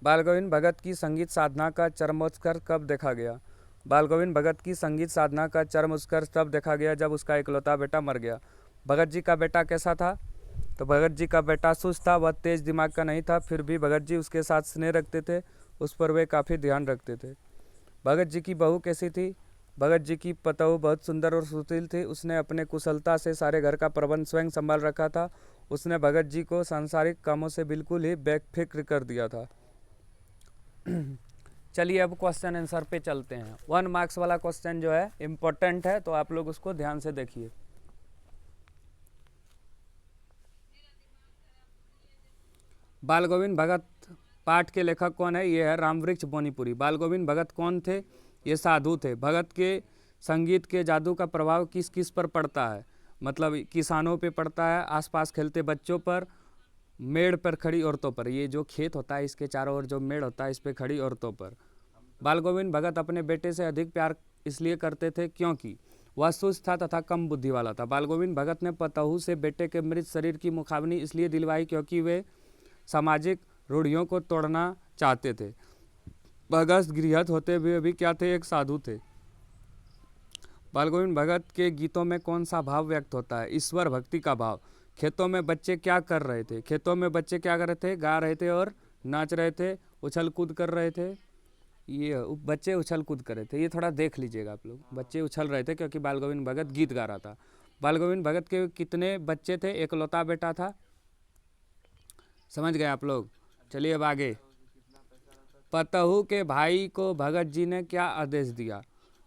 बाल गोविंद भगत की संगीत साधना का चरमोत्कर्ष कब देखा गया? बाल गोविंद भगत की संगीत साधना का चरमोत्कर्ष तब देखा गया जब उसका इकलौता बेटा मर गया। भगत जी का बेटा कैसा था? तो भगत जी का बेटा सुस्त था, वह तेज दिमाग का नहीं था, फिर भी भगत जी उसके साथ स्नेह रखते थे, उस पर वे काफ़ी ध्यान रखते थे। भगत जी की बहू कैसी थी? भगत जी की पतहू बहुत सुंदर और सुशील थी। उसने अपने कुशलता से सारे घर का प्रबंध स्वयं संभाल रखा था। उसने भगत जी को सांसारिक कामों से बिल्कुल ही बेफिक्र कर दिया था। चलिए अब क्वेश्चन आंसर पे चलते हैं। 1 मार्क्स वाला क्वेश्चन जो है इम्पोर्टेंट है, तो आप लोग उसको ध्यान से देखिए। बाल गोविंद भगत पाठ के लेखक कौन है? ये है रामवृक्ष बोनीपुरी। बाल गोविंद भगत कौन थे? ये साधु थे। भगत के संगीत के जादू का प्रभाव किस किस पर पड़ता है? मतलब किसानों पे पड़ता है, आसपास खेलते बच्चों पर, मेड़ पर खड़ी औरतों पर। ये जो खेत होता है इसके चारों ओर जो मेड़ होता है इस पे खड़ी औरतों पर। बाल गोविंद भगत अपने बेटे से अधिक प्यार इसलिए करते थे क्योंकि वह सुस्त था तथा कम बुद्धि वाला था। बाल गोविंद भगत ने पतहू से बेटे के मृत शरीर की मुखाग्नि इसलिए दिलवाई क्योंकि वे सामाजिक रूढ़ियों को तोड़ना चाहते थे। भगत गृहस्थ होते हुए भी क्या थे? एक साधु थे। बाल गोविंद भगत के गीतों में कौन सा भाव व्यक्त होता है? ईश्वर भक्ति का भाव। खेतों में बच्चे क्या कर रहे थे? खेतों में बच्चे क्या कर रहे थे? गा रहे थे और नाच रहे थे, उछल कूद कर रहे थे। ये बच्चे उछल कूद कर रहे थे, ये थोड़ा देख लीजिएगा आप लोग। बच्चे उछल रहे थे क्योंकि बाल गोविंद भगत गीत गा रहा था। बाल गोविंद भगत के कितने बच्चे थे? इकलौता बेटा था। समझ गए आप लोग? चलिए अब आगे। पतहू के भाई को भगत जी ने क्या आदेश दिया?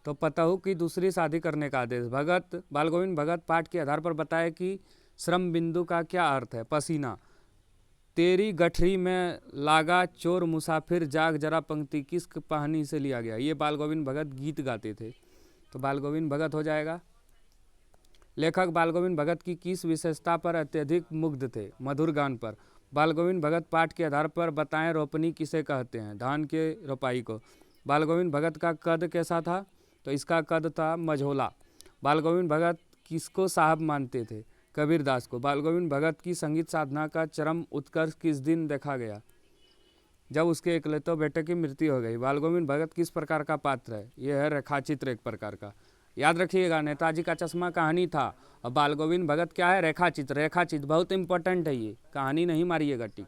तो पतहू की दूसरी शादी करने का आदेश। भगत बाल गोविंद भगत पाठ के आधार पर बताए कि श्रम बिंदु का क्या अर्थ है? पसीना। तेरी गठरी में लागा चोर मुसाफिर जाग जरा पंक्ति किस कहानी से लिया गया? ये बाल गोविंद भगत गीत गाते थे, तो बाल गोविंद भगत हो जाएगा। लेखक बाल गोविंद भगत की किस विशेषता पर अत्यधिक मुग्ध थे? मधुर गान पर। बाल गोविंद भगत पाठ के आधार पर बताएं रोपनी किसे कहते हैं? धान के रोपाई को। बाल गोविंद भगत का कद कैसा था? तो इसका कद था मझोला। बाल गोविंद भगत किसको साहब मानते थे? कबीरदास को। बाल गोविंद भगत की संगीत साधना का चरम उत्कर्ष किस दिन देखा गया? जब उसके इकलौते बेटे की मृत्यु हो गई। बाल गोविंद भगत किस प्रकार का पात्र है? यह है रेखाचित्र एक प्रकार का। याद रखिएगा, नेताजी का चश्मा कहानी था और बाल गोविंद भगत क्या है? रेखाचित्र। रेखाचित्र बहुत इंपॉर्टेंट है, ये कहानी नहीं मारिएगा टिक।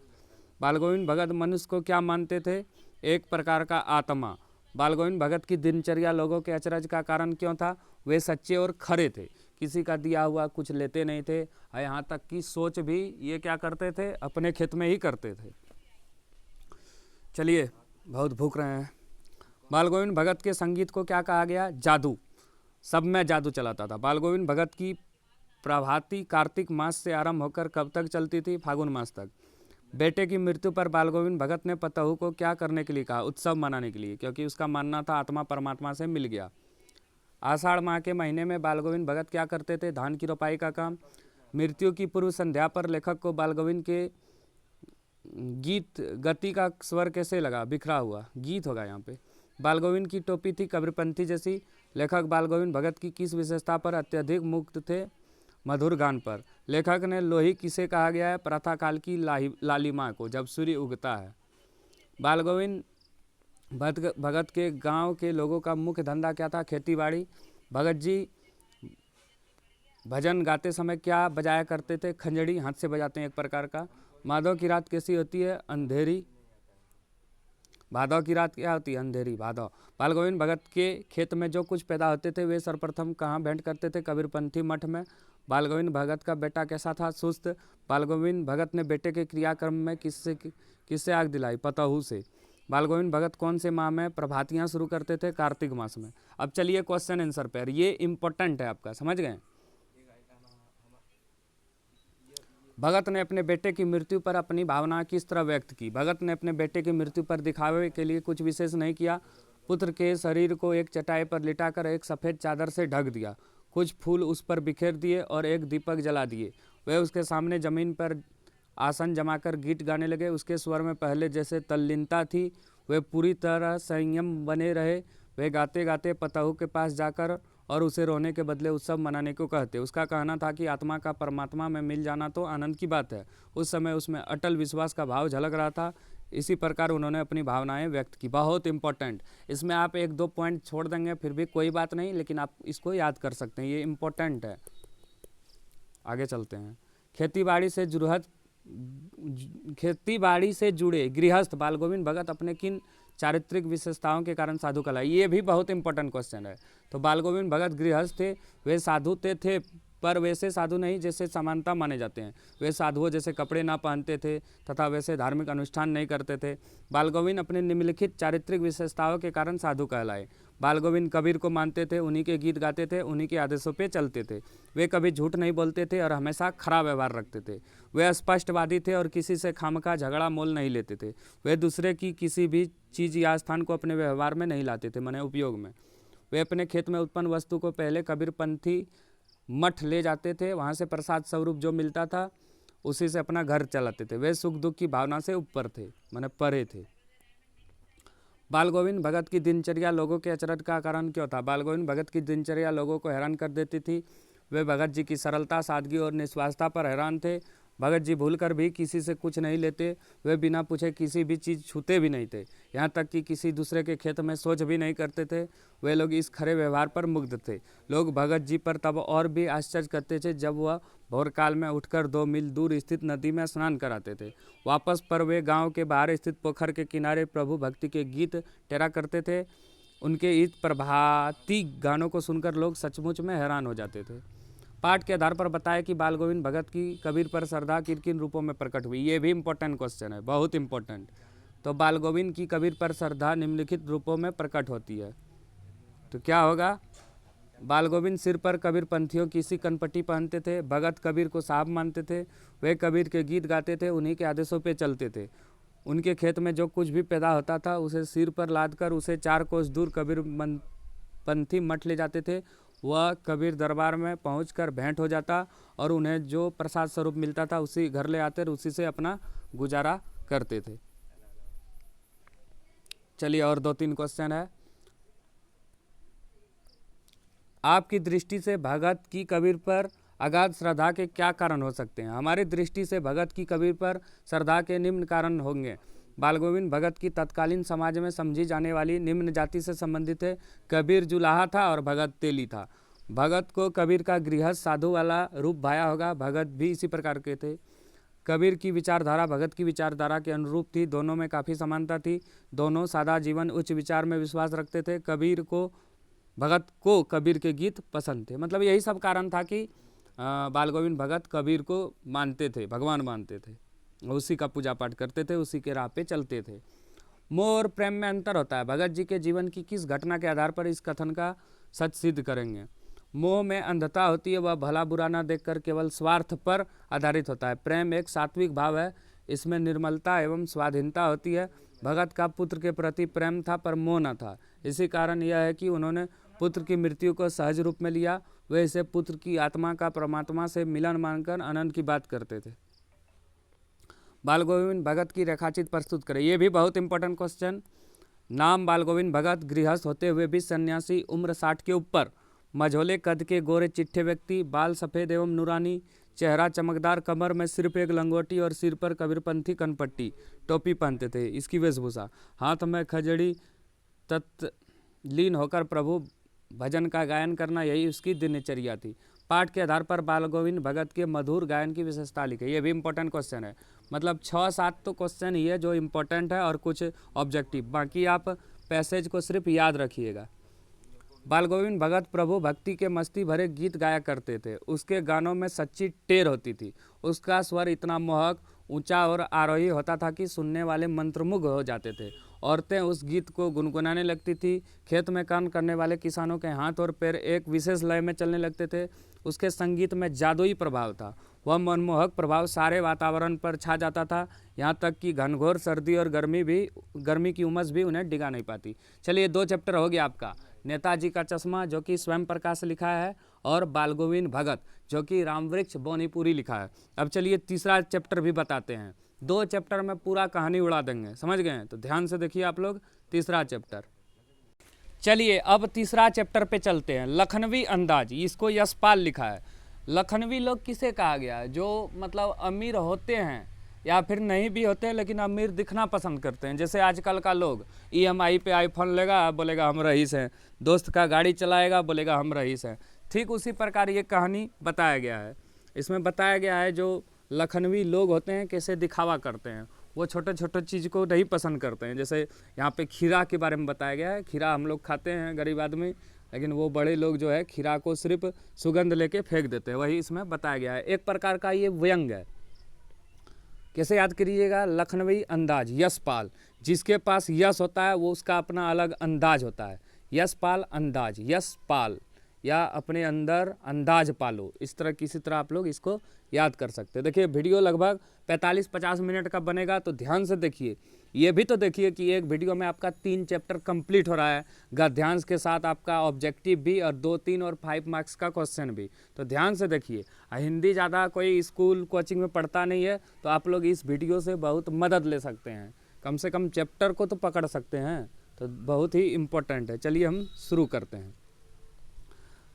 बाल गोविंद भगत मनुष्य को क्या मानते थे? एक प्रकार का आत्मा। बाल गोविंद भगत की दिनचर्या लोगों के अचरज का कारण क्यों था? वे सच्चे और खरे थे, किसी का दिया हुआ कुछ लेते नहीं थे, और यहाँ तक कि सोच भी ये क्या करते थे, अपने खेत में ही करते थे। चलिए, बहुत भूख रहे हैं। बाल गोविंद भगत के संगीत को क्या कहा गया? जादू। सब में जादू चलाता था। बाल गोविंद भगत की प्रभाती कार्तिक मास से आरंभ होकर कब तक चलती थी? फागुन मास तक। बेटे की मृत्यु पर बाल गोविंद भगत ने पतहू को क्या करने के लिए कहा? उत्सव मनाने के लिए, क्योंकि उसका मानना था आत्मा परमात्मा से मिल गया। आषाढ़ माह के महीने में बाल गोविंद भगत क्या करते थे? धान की रोपाई का काम। मृत्यु की पूर्व संध्या पर लेखक को बाल गोविंद के गीत गति का स्वर कैसे लगा? बिखरा हुआ गीत होगा यहाँ पे। बाल गोविंद की टोपी थी कबीरपंथी जैसी। लेखक बाल गोविंद भगत की किस विशेषता पर अत्यधिक मुक्त थे? मधुर गान पर। लेखक ने लोही किसे कहा गया है? प्रातःकाल की लालिमा को, जब सूर्य उगता है। बाल गोविंद भगत के गांव के लोगों का मुख्य धंधा क्या था? खेती बाड़ी। भगत जी भजन गाते समय क्या बजाया करते थे? खंजड़ी, हाथ से बजाते हैं एक प्रकार का। माधव की रात कैसी होती है? अंधेरी। भादव की रात क्या होती है? अंधेरी, भादव। बाल गोविंद भगत के खेत में जो कुछ पैदा होते थे वे सर्वप्रथम कहाँ भेंट करते थे? कबीरपंथी मठ में। बाल गोविंद भगत का बेटा कैसा था? सुस्त। बाल गोविंद भगत ने बेटे के क्रियाक्रम में किससे आग दिलाई? पतहू से। बाल गोविंद भगत कौन से माह में प्रभातियाँ शुरू करते थे? कार्तिक मास में। अब चलिए क्वेश्चन आंसर पर, ये इंपॉर्टेंट है आपका, समझ गए? भगत ने अपने बेटे की मृत्यु पर अपनी भावना किस तरह व्यक्त की? भगत ने अपने बेटे की मृत्यु पर दिखावे के लिए कुछ विशेष नहीं किया। पुत्र के शरीर को एक चटाई पर लिटाकर एक सफ़ेद चादर से ढक दिया, कुछ फूल उस पर बिखेर दिए और एक दीपक जला दिए। वह उसके सामने जमीन पर आसन जमाकर गीत गाने लगे। उसके स्वर में पहले जैसे तल्लीनता थी, वे पूरी तरह संयम बने रहे। वे गाते गाते पतहू के पास जाकर और उसे रोने के बदले उत्सव मनाने को कहते। उसका कहना था कि आत्मा का परमात्मा में मिल जाना तो आनंद की बात है। उस समय उसमें अटल विश्वास का भाव झलक रहा था। इसी प्रकार उन्होंने अपनी भावनाएं व्यक्त की। बहुत इंपॉर्टेंट। इसमें आप एक दो पॉइंट छोड़ देंगे फिर भी कोई बात नहीं, लेकिन आप इसको याद कर सकते हैं, ये इंपॉर्टेंट है। आगे चलते हैं। खेती बाड़ी से जुड़े गृहस्थ बाल गोविंद भगत अपने किन चारित्रिक विशेषताओं के कारण साधु कहलाए? ये भी बहुत इंपॉर्टेंट क्वेश्चन है। तो बाल गोविंद भगत गृहस्थ थे। वे साधु थे पर वैसे साधु नहीं जैसे समानता माने जाते हैं। वे साधुओं जैसे कपड़े ना पहनते थे तथा वैसे धार्मिक अनुष्ठान नहीं करते थे। बाल गोविंद अपने निम्नलिखित चारित्रिक विशेषताओं के कारण साधु कहलाए। बाल गोविंद कबीर को मानते थे, उन्हीं के गीत गाते थे, उन्हीं के आदेशों पे चलते थे। वे कभी झूठ नहीं बोलते थे और हमेशा खरा व्यवहार रखते थे। वे स्पष्टवादी थे और किसी से खामखा झगड़ा मोल नहीं लेते थे। वे दूसरे की किसी भी चीज़ या स्थान को अपने व्यवहार में नहीं लाते थे, माने उपयोग में। वे अपने खेत में उत्पन्न वस्तु को पहले कबीरपंथी मठ ले जाते थे, वहाँ से प्रसाद स्वरूप जो मिलता था उसी से अपना घर चलाते थे। वे सुख दुख की भावना से ऊपर थे, माने परे थे। बाल गोविंद भगत की दिनचर्या लोगों के अचरज का कारण क्यों था? बाल गोविंद भगत की दिनचर्या लोगों को हैरान कर देती थी। वे भगत जी की सरलता, सादगी और निस्वार्थता पर हैरान थे। भगत जी भूलकर भी किसी से कुछ नहीं लेते। वे बिना पूछे किसी भी चीज़ छूते भी नहीं थे, यहाँ तक कि किसी दूसरे के खेत में शौच भी नहीं करते थे। वे लोग इस खरे व्यवहार पर मुग्ध थे। लोग भगत जी पर तब और भी आश्चर्य करते थे जब वह भोर काल में उठकर 2 मील दूर स्थित नदी में स्नान कराते थे। वापस पर वे गांव के बाहर स्थित पोखर के किनारे प्रभु भक्ति के गीत टेरा करते थे। उनके इस प्रभाती गानों को सुनकर लोग सचमुच में हैरान हो जाते थे। पाठ के आधार पर बताया कि बाल गोविंद भगत की कबीर पर श्रद्धा किन किन रूपों में प्रकट हुई? ये भी इंपॉर्टेंट क्वेश्चन है, बहुत इंपॉर्टेंट। तो बाल गोविंद की कबीर पर श्रद्धा निम्नलिखित रूपों में प्रकट होती है। तो क्या होगा? बाल गोविंद सिर पर कबीर पंथियों की सी कनपट्टी पहनते थे। भगत कबीर को साहब मानते थे। वे कबीर के गीत गाते थे, उन्हीं के आदेशों पे चलते थे। उनके खेत में जो कुछ भी पैदा होता था उसे सिर पर लाद कर उसे 4 कोस दूर कबीर पंथी मठ ले जाते थे। वह कबीर दरबार में पहुंचकर भेंट हो जाता और उन्हें जो प्रसाद स्वरूप मिलता था उसी घर ले आते और उसी से अपना गुजारा करते थे। चलिए और 2-3 क्वेश्चन है। आपकी दृष्टि से भगत की कबीर पर अगाध श्रद्धा के क्या कारण हो सकते हैं? हमारी दृष्टि से भगत की कबीर पर श्रद्धा के निम्न कारण होंगे। बाल गोविंद भगत की तत्कालीन समाज में समझी जाने वाली निम्न जाति से संबंधित है। कबीर जुलाहा था और भगत तेली था। भगत को कबीर का गृहस्थ साधु वाला रूप भाया होगा। भगत भी इसी प्रकार के थे। कबीर की विचारधारा भगत की विचारधारा के अनुरूप थी। दोनों में काफ़ी समानता थी। दोनों सादा जीवन, उच्च विचार में विश्वास रखते थे। कबीर को भगत को कबीर के गीत पसंद थे। मतलब यही सब कारण था कि बाल गोविंद भगत कबीर को मानते थे, भगवान मानते थे, उसी का पूजा पाठ करते थे, उसी के राह पे चलते थे। मोह और प्रेम में अंतर होता है। भगत जी के जीवन की किस घटना के आधार पर इस कथन का सच सिद्ध करेंगे? मोह में अंधता होती है, वह भला बुरा ना देखकर केवल स्वार्थ पर आधारित होता है। प्रेम एक सात्विक भाव है, इसमें निर्मलता एवं स्वाधीनता होती है। भगत का पुत्र के प्रति प्रेम था पर मोह न था। इसी कारण यह है कि उन्होंने पुत्र की मृत्यु को सहज रूप में लिया। वे इसे पुत्र की आत्मा का परमात्मा से मिलन मानकर आनंद की बात करते थे। बाल गोविंद भगत की रेखाचित्र प्रस्तुत करें। ये भी बहुत इंपॉर्टेंट क्वेश्चन। नाम बाल गोविंद भगत, गृहस्थ होते हुए भी सन्यासी, उम्र 60 के ऊपर, मझोले कद के गोरे चिट्ठे व्यक्ति, बाल सफ़ेद एवं नूरानी, चेहरा चमकदार, कमर में सिर्फ एक लंगोटी और सिर पर कबीरपंथी कनपट्टी टोपी पहनते थे। इसकी वेशभूषा, हाथ में खजड़ी, तत्लीन होकर प्रभु भजन का गायन करना, यही उसकी दिनचर्या थी। पाठ के आधार पर बाल गोविंद भगत के मधुर गायन की विशेषता लिखे। ये भी इंपॉर्टेंट क्वेश्चन है। मतलब 6-7 तो क्वेश्चन ही है जो इम्पोर्टेंट है और कुछ ऑब्जेक्टिव, बाकी आप पैसेज को सिर्फ याद रखिएगा। बाल गोविंद भगत प्रभु भक्ति के मस्ती भरे गीत गाया करते थे। उसके गानों में सच्ची टेर होती थी। उसका स्वर इतना मोहक, ऊंचा और आरोही होता था कि सुनने वाले मंत्रमुग्ध हो जाते थे। औरतें उस गीत को गुनगुनाने लगती थी। खेत में काम करने वाले किसानों के हाथ और पैर एक विशेष लय में चलने लगते थे। उसके संगीत में जादुई प्रभाव था। वह मनमोहक प्रभाव सारे वातावरण पर छा जाता था, यहाँ तक कि घनघोर सर्दी और गर्मी की उमस भी उन्हें डिगा नहीं पाती। चलिए 2 चैप्टर हो गया आपका। नेताजी का चश्मा जो कि स्वयं प्रकाश लिखा है, और बाल गोविंद भगत जो कि रामवृक्ष बोनीपुरी लिखा है। अब चलिए तीसरा चैप्टर भी बताते हैं। 2 चैप्टर में पूरा कहानी उड़ा देंगे, समझ गए? तो ध्यान से देखिए आप लोग तीसरा चैप्टर। चलिए अब तीसरा चैप्टर पे चलते हैं। लखनवी अंदाज, इसको यशपाल लिखा है। लखनवी लोग किसे कहा गया है? जो मतलब अमीर होते हैं या फिर नहीं भी होते लेकिन अमीर दिखना पसंद करते हैं। जैसे आजकल का लोग EMI पे आईफोन लेगा, बोलेगा हम रईस हैं, दोस्त का गाड़ी चलाएगा, बोलेगा हम रईस हैं। ठीक उसी प्रकार ये कहानी बताया गया है। इसमें बताया गया है जो लखनवी लोग होते हैं कैसे दिखावा करते हैं। वो छोटे छोटे चीज़ को नहीं पसंद करते हैं। जैसे यहाँ पे खीरा के बारे में बताया गया है। खीरा हम लोग खाते हैं गरीब आदमी, लेकिन वो बड़े लोग जो है खीरा को सिर्फ सुगंध लेके फेंक देते हैं। वही इसमें बताया गया है। एक प्रकार का ये व्यंग है। कैसे याद करिएगा? लखनवी अंदाज, यशपाल, जिसके पास यश होता है वो उसका अपना अलग अंदाज होता है। यशपाल अंदाज, यशपाल या अपने अंदर अंदाज पालो, इस तरह किसी तरह आप लोग इसको याद कर सकते हैं। देखिए वीडियो लगभग 45-50 मिनट का बनेगा, तो ध्यान से देखिए। ये भी तो देखिए कि एक वीडियो में आपका 3 चैप्टर कंप्लीट हो रहा है, गद्यांश के साथ आपका ऑब्जेक्टिव भी, और 2, 3 और 5 मार्क्स का क्वेश्चन भी। तो ध्यान से देखिए। हिंदी ज़्यादा कोई स्कूल कोचिंग में पढ़ता नहीं है, तो आप लोग इस वीडियो से बहुत मदद ले सकते हैं। कम से कम चैप्टर को तो पकड़ सकते हैं, तो बहुत ही इम्पोर्टेंट है। चलिए हम शुरू करते हैं।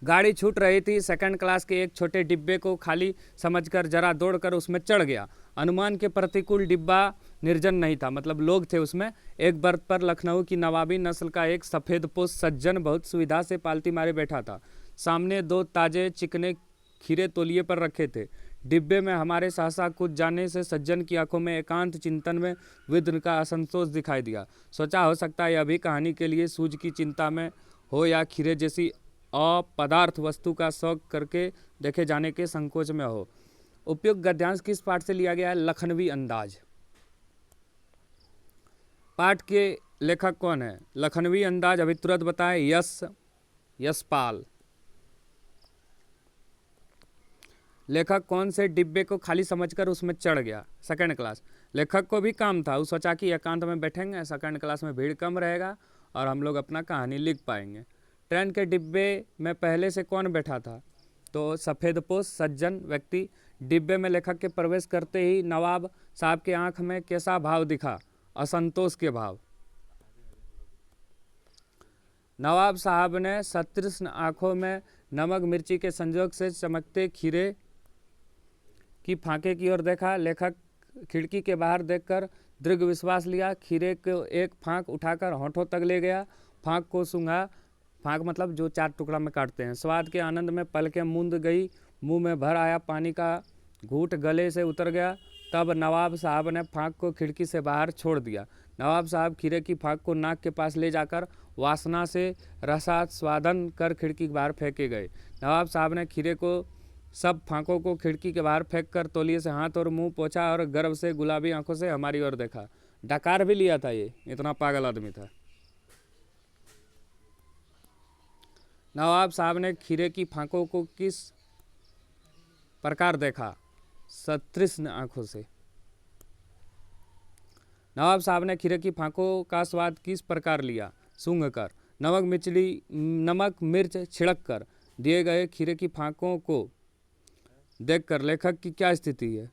गाड़ी छूट रही थी। सेकंड क्लास के एक छोटे डिब्बे को खाली समझकर जरा दौड़कर उसमें चढ़ गया। अनुमान के प्रतिकूल डिब्बा निर्जन नहीं था, मतलब लोग थे उसमें। एक बर्थ पर लखनऊ की नवाबी नस्ल का एक सफ़ेदपोश सज्जन बहुत सुविधा से पालती मारे बैठा था। सामने 2 ताजे चिकने खीरे तौलिए पर रखे थे। डिब्बे में हमारे सहसा कुछ जाने से सज्जन की आंखों में एकांत चिंतन में विद्र का असंतोष दिखाई दिया। सोचा हो सकता है अभी कहानी के लिए सूझ की चिंता में हो, या खीरे जैसी अपदार्थ वस्तु का शौक करके देखे जाने के संकोच में हो। उपयुक्त गद्यांश किस पाठ से लिया गया है? लखनवी अंदाज। पाठ के लेखक कौन है? लखनवी अंदाज अभी तुरंत बताएं। यशपाल। लेखक कौन से डिब्बे को खाली समझकर उसमें चढ़ गया? Second class. लेखक को भी काम था, वो सोचा कि एकांत में बैठेंगे, सेकंड क्लास में भीड़ कम रहेगा और हम लोग अपना कहानी लिख पाएंगे। ट्रेन के डिब्बे में पहले से कौन बैठा था? तो सफ़ेदपोश सज्जन व्यक्ति। डिब्बे में लेखक के प्रवेश करते ही नवाब साहब के आंख में कैसा भाव दिखा? असंतोष के भाव। नवाब साहब ने सतृष्ण आंखों में नमक मिर्ची के संजोग से चमकते खीरे की फांके की ओर देखा। लेखक खिड़की के बाहर देखकर दृढ़ विश्वास लिया। खीरे को एक फांक उठाकर होठों तक ले गया। फांक को सूंघा। फांक मतलब जो 4 टुकड़ा में काटते हैं। स्वाद के आनंद में पलकें मूंद गई। मुंह में भर आया पानी का घूंट गले से उतर गया। तब नवाब साहब ने फांक को खिड़की से बाहर छोड़ दिया। नवाब साहब खीरे की फांक को नाक के पास ले जाकर वासना से रसास्वादन कर खिड़की के बाहर फेंके गए। नवाब साहब ने खीरे को सब फांकों को खिड़की के बाहर फेंक कर तौलिए से हाथ और मुंह पोंछा और गर्व से गुलाबी आंखों से हमारी ओर देखा। डकार भी लिया था, ये इतना पागल आदमी था। नवाब साहब ने खीरे की फांकों को किस प्रकार देखा? सतृष्ण आंखों से। नवाब साहब ने खीरे की फांकों का स्वाद किस प्रकार लिया? सूंघ कर। नमक मिर्च छिड़क कर दिए गए खीरे की फांकों को देखकर लेखक की क्या स्थिति है?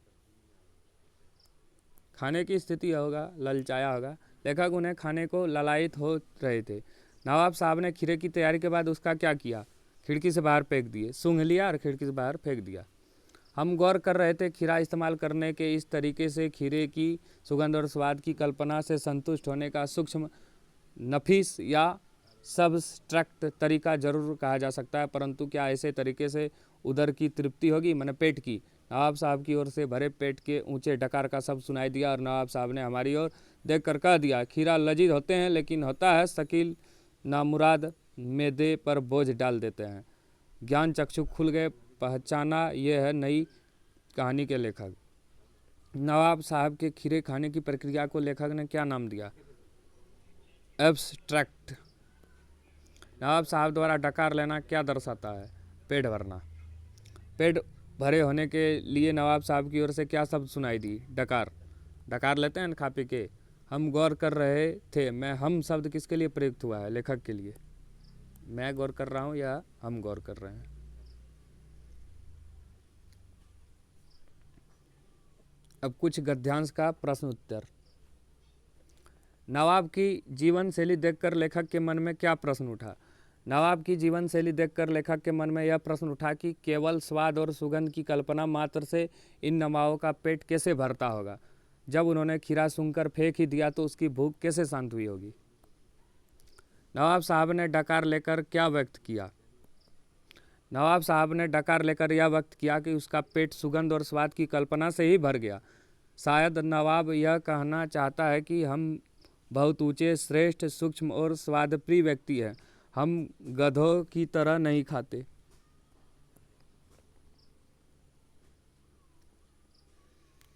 खाने की स्थिति होगा, ललचाया होगा। लेखक उन्हें खाने को ललायित हो रहे थे। नवाब साहब ने खीरे की तैयारी के बाद उसका क्या किया? खिड़की से बाहर फेंक दिए। सूंघ लिया और खिड़की से बाहर फेंक दिया। हम गौर कर रहे थे खीरा इस्तेमाल करने के इस तरीके से खीरे की सुगंध और स्वाद की कल्पना से संतुष्ट होने का सूक्ष्म, नफीस या सब्स्ट्रैक्ट तरीका जरूर कहा जा सकता है, परंतु क्या ऐसे तरीके से उदर की तृप्ति होगी, मैंने पेट की? नवाब साहब की ओर से भरे पेट के ऊंचे डकार का शब्द सुनाई दिया और नवाब साहब ने हमारी ओर देख कर कह दिया, खीरा लजीज होते हैं लेकिन होता है शकील, नामुराद मैदे पर बोझ डाल देते हैं। ज्ञान चक्षु खुल गए, पहचाना ये है नई कहानी के लेखक। नवाब साहब के खीरे खाने की प्रक्रिया को लेखक ने क्या नाम दिया? एब्स्ट्रैक्ट। नवाब साहब द्वारा डकार लेना क्या दर्शाता है? पेट भरना। पेट भरे होने के लिए नवाब साहब की ओर से क्या शब्द सुनाई दी? डकार। डकार लेते हैं ना खा पी के। हम गौर कर रहे थे, मैं हम शब्द किसके लिए प्रयुक्त हुआ है? लेखक के लिए। मैं गौर कर रहा हूँ या हम गौर कर रहे हैं? अब कुछ गद्यांश का प्रश्न उत्तर। नवाब की जीवन शैली देखकर लेखक के मन में क्या प्रश्न उठा? नवाब की जीवन शैली देखकर लेखक के मन में यह प्रश्न उठा कि केवल स्वाद और सुगंध की कल्पना मात्र से इन नवाबों का पेट कैसे भरता होगा? जब उन्होंने खीरा सूंघकर फेंक ही दिया तो उसकी भूख कैसे शांत हुई होगी? नवाब साहब ने डकार लेकर क्या व्यक्त किया? नवाब साहब ने डकार लेकर यह व्यक्त किया कि उसका पेट सुगंध और स्वाद की कल्पना से ही भर गया। शायद नवाब यह कहना चाहता है कि हम बहुत ऊंचे, श्रेष्ठ, सूक्ष्म और स्वादप्रिय व्यक्ति हैं। हम गधों की तरह नहीं खाते।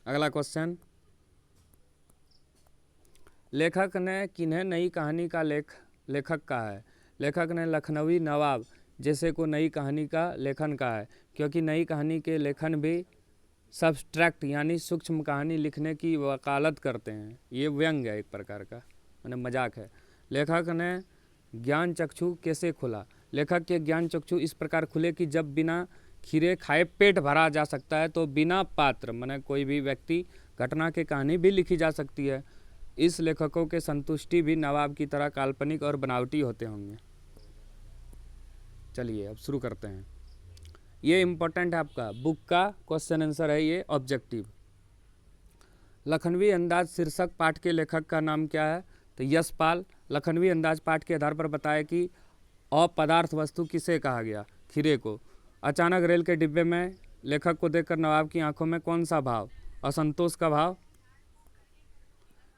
अगला क्वेश्चन, लेखक ने किन्हें नई कहानी का लेखक कहा है? लेखक ने लखनवी नवाब जैसे को नई कहानी का लेखन कहा है, क्योंकि नई कहानी के लेखन भी सब्स्ट्रैक्ट यानी सूक्ष्म कहानी लिखने की वकालत करते हैं। ये व्यंग है एक प्रकार का, मैंने मजाक है। लेखक ने ज्ञान चक्षु कैसे खुला? लेखक के ज्ञान चक्षु इस प्रकार खुले कि जब बिना खीरे खाए पेट भरा जा सकता है तो बिना पात्र माने कोई भी व्यक्ति घटना की कहानी भी लिखी जा सकती है। इस लेखकों के संतुष्टि भी नवाब की तरह काल्पनिक और बनावटी होते होंगे। चलिए अब शुरू करते हैं। ये इम्पोर्टेंट है, आपका बुक का क्वेश्चन आंसर है ये ऑब्जेक्टिव। लखनवी अंदाज शीर्षक पाठ के लेखक का नाम क्या है? तो यशपाल। लखनवी अंदाज पाठ के आधार पर बताया कि अपदार्थ वस्तु किसे कहा गया? खीरे को। अचानक रेल के डिब्बे में लेखक को देखकर नवाब की आंखों में कौन सा भाव? असंतोष का भाव।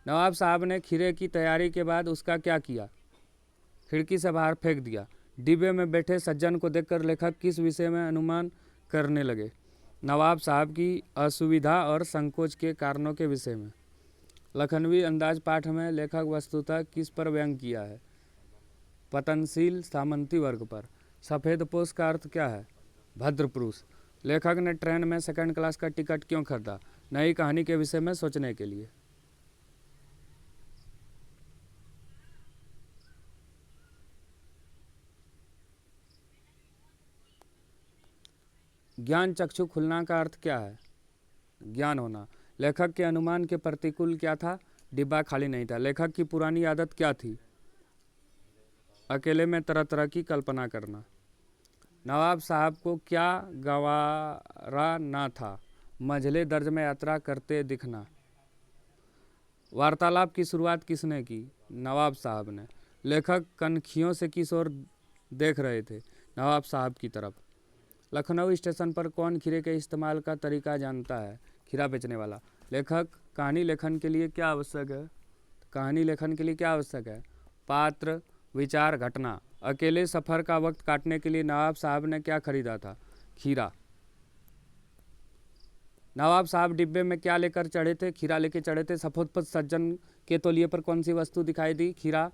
नवाब साहब ने खीरे की तैयारी के बाद उसका क्या किया? खिड़की से बाहर फेंक दिया। डिब्बे में बैठे सज्जन को देखकर लेखक किस विषय में अनुमान करने लगे? नवाब साहब की असुविधा और संकोच के कारणों के विषय में। लखनवी अंदाज पाठ में लेखक वस्तुतः किस पर व्यंग किया है? पतनशील सामंती वर्ग पर। सफ़ेद पोश का अर्थ क्या है? भद्र पुरुष। लेखक ने ट्रेन में सेकंड क्लास का टिकट क्यों खरीदा? नई कहानी के विषय में सोचने के लिए। ज्ञान चक्षु खुलना का अर्थ क्या है? ज्ञान होना। लेखक के अनुमान के प्रतिकूल क्या था? डिब्बा खाली नहीं था। लेखक की पुरानी आदत क्या थी? अकेले में तरह तरह की कल्पना करना। नवाब साहब को क्या गवारा ना था? मंझले दर्ज में यात्रा करते दिखना। वार्तालाप की शुरुआत किसने की? नवाब साहब ने। लेखक कनखियों से किस ओर देख रहे थे? नवाब साहब की तरफ। लखनऊ स्टेशन पर कौन खीरे के इस्तेमाल का तरीका जानता है? खीरा बेचने वाला। लेखक कहानी लेखन के लिए क्या आवश्यक है? कहानी लेखन के लिए क्या आवश्यक है? पात्र, विचार घटना। अकेले सफ़र का वक्त काटने के लिए नवाब साहब ने क्या खरीदा था? खीरा। नवाब साहब डिब्बे में क्या लेकर चढ़े थे? खीरा लेकर चढ़े थे। सफोदपद सज्जन के तौलिए पर कौन सी वस्तु दिखाई दी? खीरा।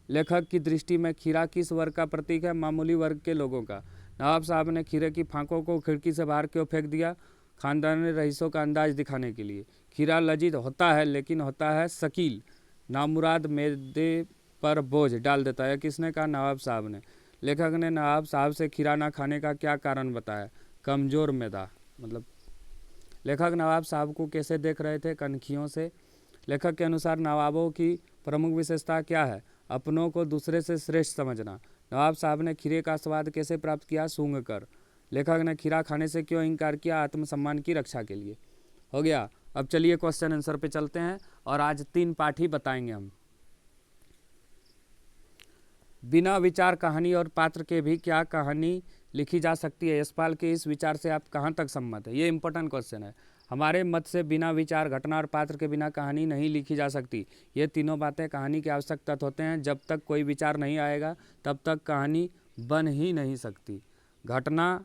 लेखक की दृष्टि में खीरा किस वर्ग का प्रतीक है? मामूली वर्ग के लोगों का। नवाब साहब ने खीरे की फांकों को खिड़की से बाहर क्यों फेंक दिया? खानदानी रईसों का अंदाज दिखाने के लिए। खीरा लजीज होता है लेकिन होता है शकील, नामुराद मैदे पर बोझ डाल देता है। किसने कहा? नवाब साहब ने। लेखक ने नवाब साहब से खीरा ना खाने का क्या कारण बताया? कमज़ोर मैदा। मतलब लेखक नवाब साहब को कैसे देख रहे थे? कनखियों से। लेखक के अनुसार नवाबों की प्रमुख विशेषता क्या है? अपनों को दूसरे से श्रेष्ठ समझना। नवाब साहब ने खीरे का स्वाद कैसे प्राप्त किया? सूंघ कर। लेखक ने खीरा खाने से क्यों इनकार किया? आत्मसम्मान की रक्षा के लिए। हो गया। अब चलिए क्वेश्चन आंसर पे चलते हैं और आज 3 पाठ ही बताएंगे हम। बिना विचार कहानी और पात्र के भी क्या कहानी लिखी जा सकती है? यशपाल के इस विचार से आप कहाँ तक सम्मत है? ये इंपॉर्टेंट क्वेश्चन है। हमारे मत से बिना विचार, घटना और पात्र के बिना कहानी नहीं लिखी जा सकती। ये तीनों बातें कहानी के आवश्यक तत्व होते हैं। जब तक कोई विचार नहीं आएगा तब तक कहानी बन ही नहीं सकती। घटना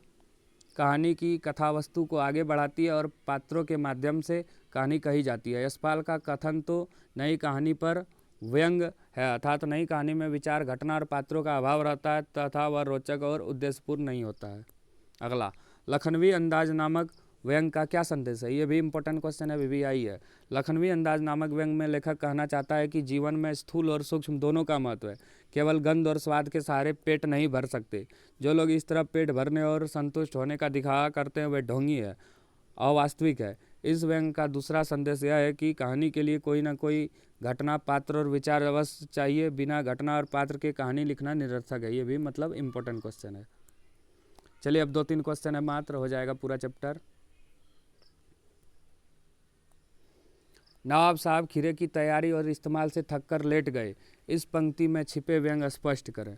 कहानी की कथा वस्तु को आगे बढ़ाती है और पात्रों के माध्यम से कहानी कही जाती है। यशपाल का कथन तो नई कहानी पर व्यंग है, अर्थात नई कहानी में विचार, घटना और पात्रों का अभाव रहता है तथा वह रोचक और उद्देश्यपूर्ण नहीं होता है। अगला, लखनवी अंदाज नामक व्यंग का क्या संदेश है? ये भी इंपॉर्टेंट क्वेश्चन है, VVI है। लखनवी अंदाज नामक व्यंग में लेखक कहना चाहता है कि जीवन में स्थूल और सूक्ष्म दोनों का महत्व है। केवल गंध और स्वाद के सहारे पेट नहीं भर सकते। जो लोग इस तरह पेट भरने और संतुष्ट होने का दिखावा करते हैं वे ढोंगी है, अवास्तविक है। इस व्यंग का दूसरा संदेश यह है कि कहानी के लिए कोई ना कोई घटना, पात्र और विचार अवश्य चाहिए। बिना घटना और पात्र के कहानी लिखना निरर्थक है। ये भी मतलब इम्पोर्टेंट क्वेश्चन है। चलिए अब 2-3 क्वेश्चन है मात्र, हो जाएगा पूरा चैप्टर। नवाब साहब खीरे की तैयारी और इस्तेमाल से थककर लेट गए। इस पंक्ति में छिपे व्यंग स्पष्ट करें।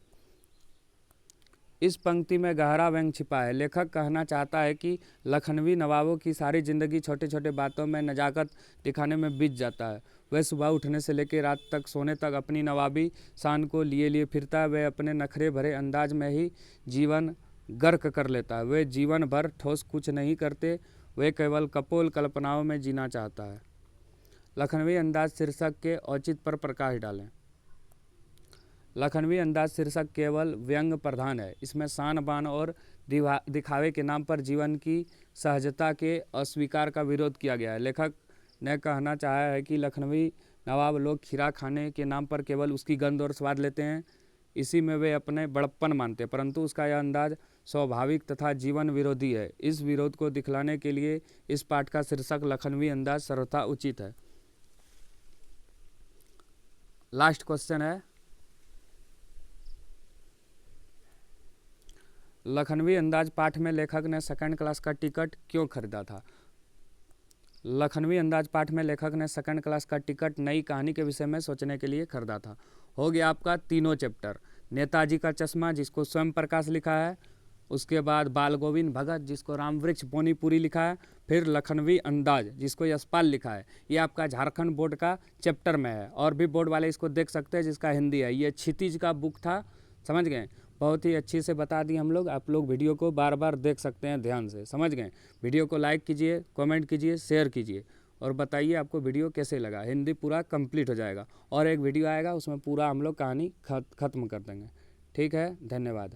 इस पंक्ति में गहरा व्यंग छिपा है। लेखक कहना चाहता है कि लखनवी नवाबों की सारी ज़िंदगी छोटे छोटे बातों में नजाकत दिखाने में बीत जाता है। वह सुबह उठने से लेकर रात तक सोने तक अपनी नवाबी शान को लिए लिए फिरता है। वह अपने नखरे भरे अंदाज में ही जीवन गर्क कर लेता है। वे जीवन भर ठोस कुछ नहीं करते, वे केवल कपोल कल्पनाओं में जीना चाहता है। लखनवी अंदाज शीर्षक के औचित्य पर प्रकाश डालें। लखनवी अंदाज शीर्षक केवल व्यंग प्रधान है। इसमें शान बान और दिखावे के नाम पर जीवन की सहजता के अस्वीकार का विरोध किया गया है। लेखक ने कहना चाहा है कि लखनवी नवाब लोग खीरा खाने के नाम पर केवल उसकी गंध और स्वाद लेते हैं, इसी में वे अपने बड़प्पन मानते हैं, परंतु उसका यह अंदाज स्वाभाविक तथा जीवन विरोधी है। इस विरोध को दिखलाने के लिए इस पाठ का शीर्षक लखनवी अंदाज सर्वथा उचित है। लास्ट क्वेश्चन है, लखनवी अंदाज पाठ में लेखक ने 2nd क्लास का टिकट क्यों खरीदा था? लखनवी अंदाज पाठ में लेखक ने 2nd क्लास का टिकट नई कहानी के विषय में सोचने के लिए खरीदा था। हो गया आपका तीनों चैप्टर। नेताजी का चश्मा जिसको स्वयं प्रकाश लिखा है, उसके बाद बाल गोविंद भगत जिसको रामवृक्ष बोनीपुरी लिखा है, फिर लखनवी अंदाज जिसको यशपाल लिखा है। ये आपका झारखंड बोर्ड का चैप्टर में है और भी बोर्ड वाले इसको देख सकते हैं जिसका हिंदी है। ये क्षितिज का बुक था, समझ गए? बहुत ही अच्छी से बता दी हम लोग। आप लोग वीडियो को बार बार देख सकते हैं ध्यान से, समझ गए? वीडियो को लाइक कीजिए, कमेंट कीजिए, शेयर कीजिए और बताइए आपको वीडियो कैसे लगा। हिंदी पूरा कंप्लीट हो जाएगा और एक वीडियो आएगा उसमें पूरा हम लोग कहानी ख़त्म कर देंगे। ठीक है, धन्यवाद।